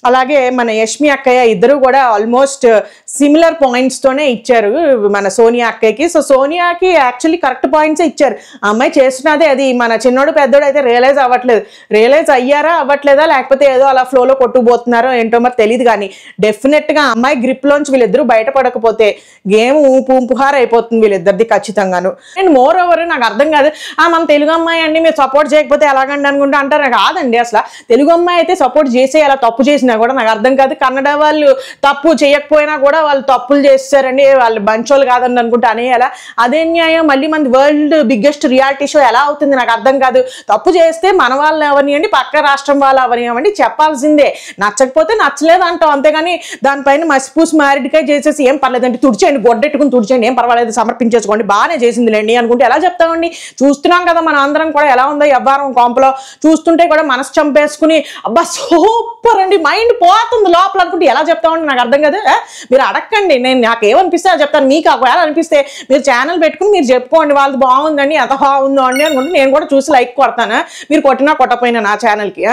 అలాగే మన యష్మి అక్కయ్య ఇద్దరు కూడా ఆల్మోస్ట్ సిమిలర్ పాయింట్స్ తోనే ఇచ్చారు మన సోనియా అక్కయ్యకి. సో సోనియాకి యాక్చువల్లీ కరెక్ట్ పాయింట్సే ఇచ్చారు, అమ్మాయి చేస్తున్నదే అది. మన చిన్నోడు పెద్దోడు అయితే రియలైజ్ అవ్వట్లేదు, రియలైజ్ అయ్యారా అవ్వట్లేదా, లేకపోతే ఏదో అలా ఫ్లోలో కొట్టుకుపోతున్నారో ఏంటో మరి తెలియదు. కానీ డెఫినెట్ గా అమ్మాయి గ్రిప్ లోంచి వీళ్ళిద్దరూ బయటపడకపోతే గేమ్ పుహార్ అయిపోతుంది వీళ్ళిద్దరిది ఖచ్చితంగాను. అండ్ మోర్ ఓవర్ నాకు అర్థం కాదు, మన తెలుగు అమ్మాయి అండి మీరు సపోర్ట్ చేయకపోతే ఎలాగండి అనుకుంటా అంటారు. కాదండి, అసలు తెలుగు అమ్మాయి అయితే సపోర్ట్ చేసే అలా తప్పు చేసిన వచ్చిందా కూడా నాకు అర్థం కాదు. కన్నడ వాళ్ళు తప్పు చేయకపోయినా కూడా వాళ్ళు తప్పులు చేస్తారండి, వాళ్ళు మంచోళ్ళు కాదని అనుకుంటే అనేయాల. అదే న్యాయం మళ్ళీ మన వరల్డ్ బిగ్గెస్ట్ రియాలిటీ షో ఎలా అవుతుంది నాకు అర్థం కాదు. తప్పు చేస్తే మన వాళ్ళు అవనివ్వండి, పక్క రాష్ట్రం వాళ్ళు అవనివ్వండి, చెప్పాల్సిందే. నచ్చకపోతే నచ్చలేదు అంటాం, అంతేగాని దానిపైన మసిపూసి మారిడికాయ చేసేసి ఏం పర్లేదండి, తుడిచేయండి, గొడ్డెట్టుకుని తుడిచేయండి, ఏం పర్వాలేదు, సమర్పించేసుకోండి, బాగానే చేసిందిలేండి అనుకుంటే ఎలా చెప్తామండి? చూస్తున్నాం కదా మన అందరం కూడా ఎలా ఉందో వ్యవహారం కాంపలో. చూస్తుంటే కూడా మనసు చంపేసుకుని అబ్బా సూపర్ అండి, మైండ్ పోతుంది లోపల అనుకుంటే ఎలా చెప్తామండి నాకు అర్థం కదా. మీరు అడగండి, నేను నాకు ఏమనిపిస్తే అది చెప్తాను. మీకు ఒకవేళ అనిపిస్తే మీరు ఛానల్ పెట్టుకుని మీరు చెప్పుకోండి, వాళ్ళది బాగుందండి, ఎంత బాగుందో అండి అనుకుంటే నేను కూడా చూసి లైక్ కొడతాను, మీరు కొట్టినా కొట్టపోయినా నా ఛానల్కి.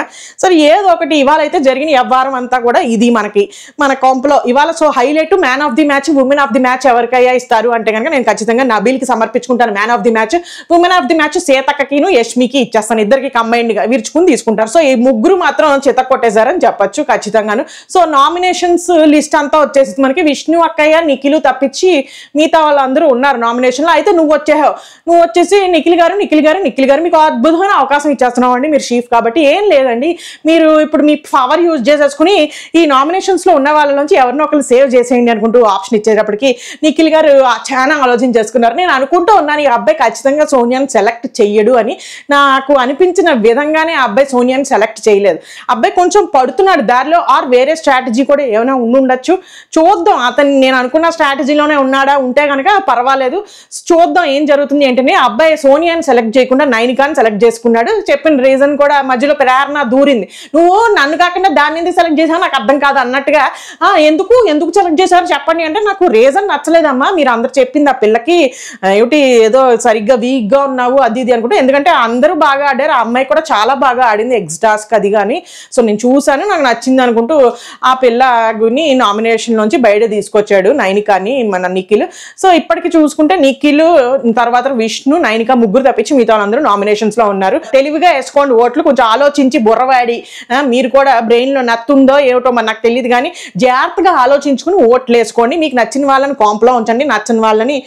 సరే ఏదో ఒకటి ఇవాళ అయితే జరిగిన వ్యవహారం అంతా కూడా ఇది మన కాంపలో ఇవాళ. So highlight man of the match, women of the match ఎవరికైనా ఇస్తారు అంటే కనుక నేను ఖచ్చితంగా నబీల్కి సమర్పించుకుంటాను man of the match. Women of the match సీతక్కకిను యష్మికి ఇచ్చేస్తాను, ఇద్దరికి కంబైన్డ్ గా విరుచుకుని తీసుకుంటారు. సో ఈ ముగ్గురు మాత్రం చిత కొట్టేశారని చెప్పొచ్చు ఖచ్చితంగాను. సో నామినేషన్స్ లిస్ట్ అంతా వచ్చేసి మనకి విష్ణు అక్కయ్య నిఖిల్ తప్పించి మిగతా వాళ్ళందరూ ఉన్నారు నామినేషన్ లో. అయితే నువ్వు వచ్చేసి నిఖిల్ గారు మీకు అద్భుతమైన అవకాశం ఇచ్చేస్తున్నావు అండి, మీరు చీఫ్ కాబట్టి. ఏం లేదండి, మీరు ఇప్పుడు మీ పవర్ యూజ్ చేసేసుకుని ఈ నామినేషన్స్ లో ఉన్న వాళ్ళ నుంచి ఎవరినో ఒకరు సేవ్ చేసేయండి అనుకుంటూ ఆప్షన్ ఇచ్చేటప్పటికి నిఖిల్ గారు చాలా ఆలోచించేసుకున్నారు. నేను అనుకుంటూ ఉన్నాను ఈ అబ్బాయి ఖచ్చితంగా సోనియాని సెలెక్ట్ చెయ్యడు అని. నాకు అనిపించిన విధంగానే ఆ అబ్బాయి సోనియాని సెలెక్ట్ చేయలేదు. అబ్బాయి కొంచెం పడుతున్నాడు దారిలో, ఆర్ వేరే స్ట్రాటజీ కూడా ఏమైనా ఉండొచ్చు. చూద్దాం, అతను నేను అనుకున్న స్ట్రాటజీలోనే ఉన్నాడా, ఉంటే కనుక పర్వాలేదు, చూద్దాం ఏం జరుగుతుంది ఏంటని. అబ్బాయి సోనియాని సెలెక్ట్ చేయకుండా నైనికాని సెలెక్ట్ చేసుకున్నాడు. చెప్పిన రీజన్ కూడా మధ్యలో ప్రేరణ దూరింది, నువ్వు నన్ను కాకుండా దాన్ని ఎందుకు సెలెక్ట్ చేశావు నాకు అర్థం కాదు అన్నట్టుగా. ఎందుకు సెలెక్ట్ చేశారు చెప్పండి అంటే, నాకు రీజన్ నచ్చలేదమ్మా, మీరు అందరు చెప్పింది ఆ పిల్లకి ఏమిటి ఏదో సరిగ్గా వీక్ గా ఉన్నావు అది ఇది అనుకుంటే, ఎందుకంటే అందరూ బాగా ఆడారు, ఆ అమ్మాయి కూడా చాలా బాగా ఆడింది ఎక్స్ టాస్క్ అది కానీ. సో నేను చూసాను, నాకు నచ్చింది అనుకుంటూ ఆ పిల్లని నామినేషన్ నుంచి బయట తీసుకొచ్చాడు నైనికాని మన నిఖిల్. సో ఇప్పటికి చూసుకుంటే నిఖిల్ తర్వాత విష్ణు నైనిక ముగ్గురు తప్పించి మిగతా వాళ్ళందరూ నామినేషన్స్ లో ఉన్నారు. తెలివిగా వేసుకోండి ఓట్లు, కొంచెం ఆలోచించి బుర్రవాడి, మీరు కూడా బ్రెయిన్ లో నత్తుందో ఏమిటో మరి నాకు తెలియదు కానీ జాగ్రత్తగా ఆలోచించుకుని ఓట్లు వేసుకోండి. మీకు నచ్చిన వాళ్ళని కాంప్లో ఉంచండి, నచ్చని వాళ్ళని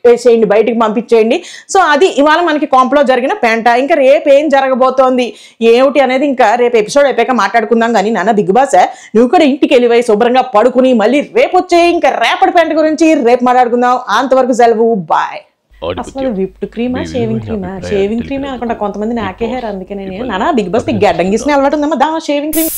వేసేయండి, బయటికి పంపించేయండి. సో అది ఇవాళ మనకి కాంప్లో జరిగిన పెంట. ఇంకా రేపు ఏం జరగబోతోంది ఏమిటి అనేది ఇంకా రేపు ఎపిసోడ్ అయిపోయాక మాట్లాడుకుందాం. కానీ నాన్న బిగ్ బాస్ నువ్వు కూడా ఇంటికి వెళ్ళిపోయి శుభ్రంగా పడుకుని మళ్ళీ రేపు వచ్చేయి, ఇంకా రేపటి పెంట గురించి రేపు మాట్లాడుకుందాం. అంతవరకు సెలవు, బాయ్. అసలు విప్డ్ క్రీమా షేవింగ్ క్రీమే అనుకుంటా కొంతమంది నాకే హెయిర్, అందుకే నేను నాన్న బిగ్ బాస్ గడ్డం గీసిన అలవాటు ఉందమ్మా దా షేవింగ్ క్రీమ్.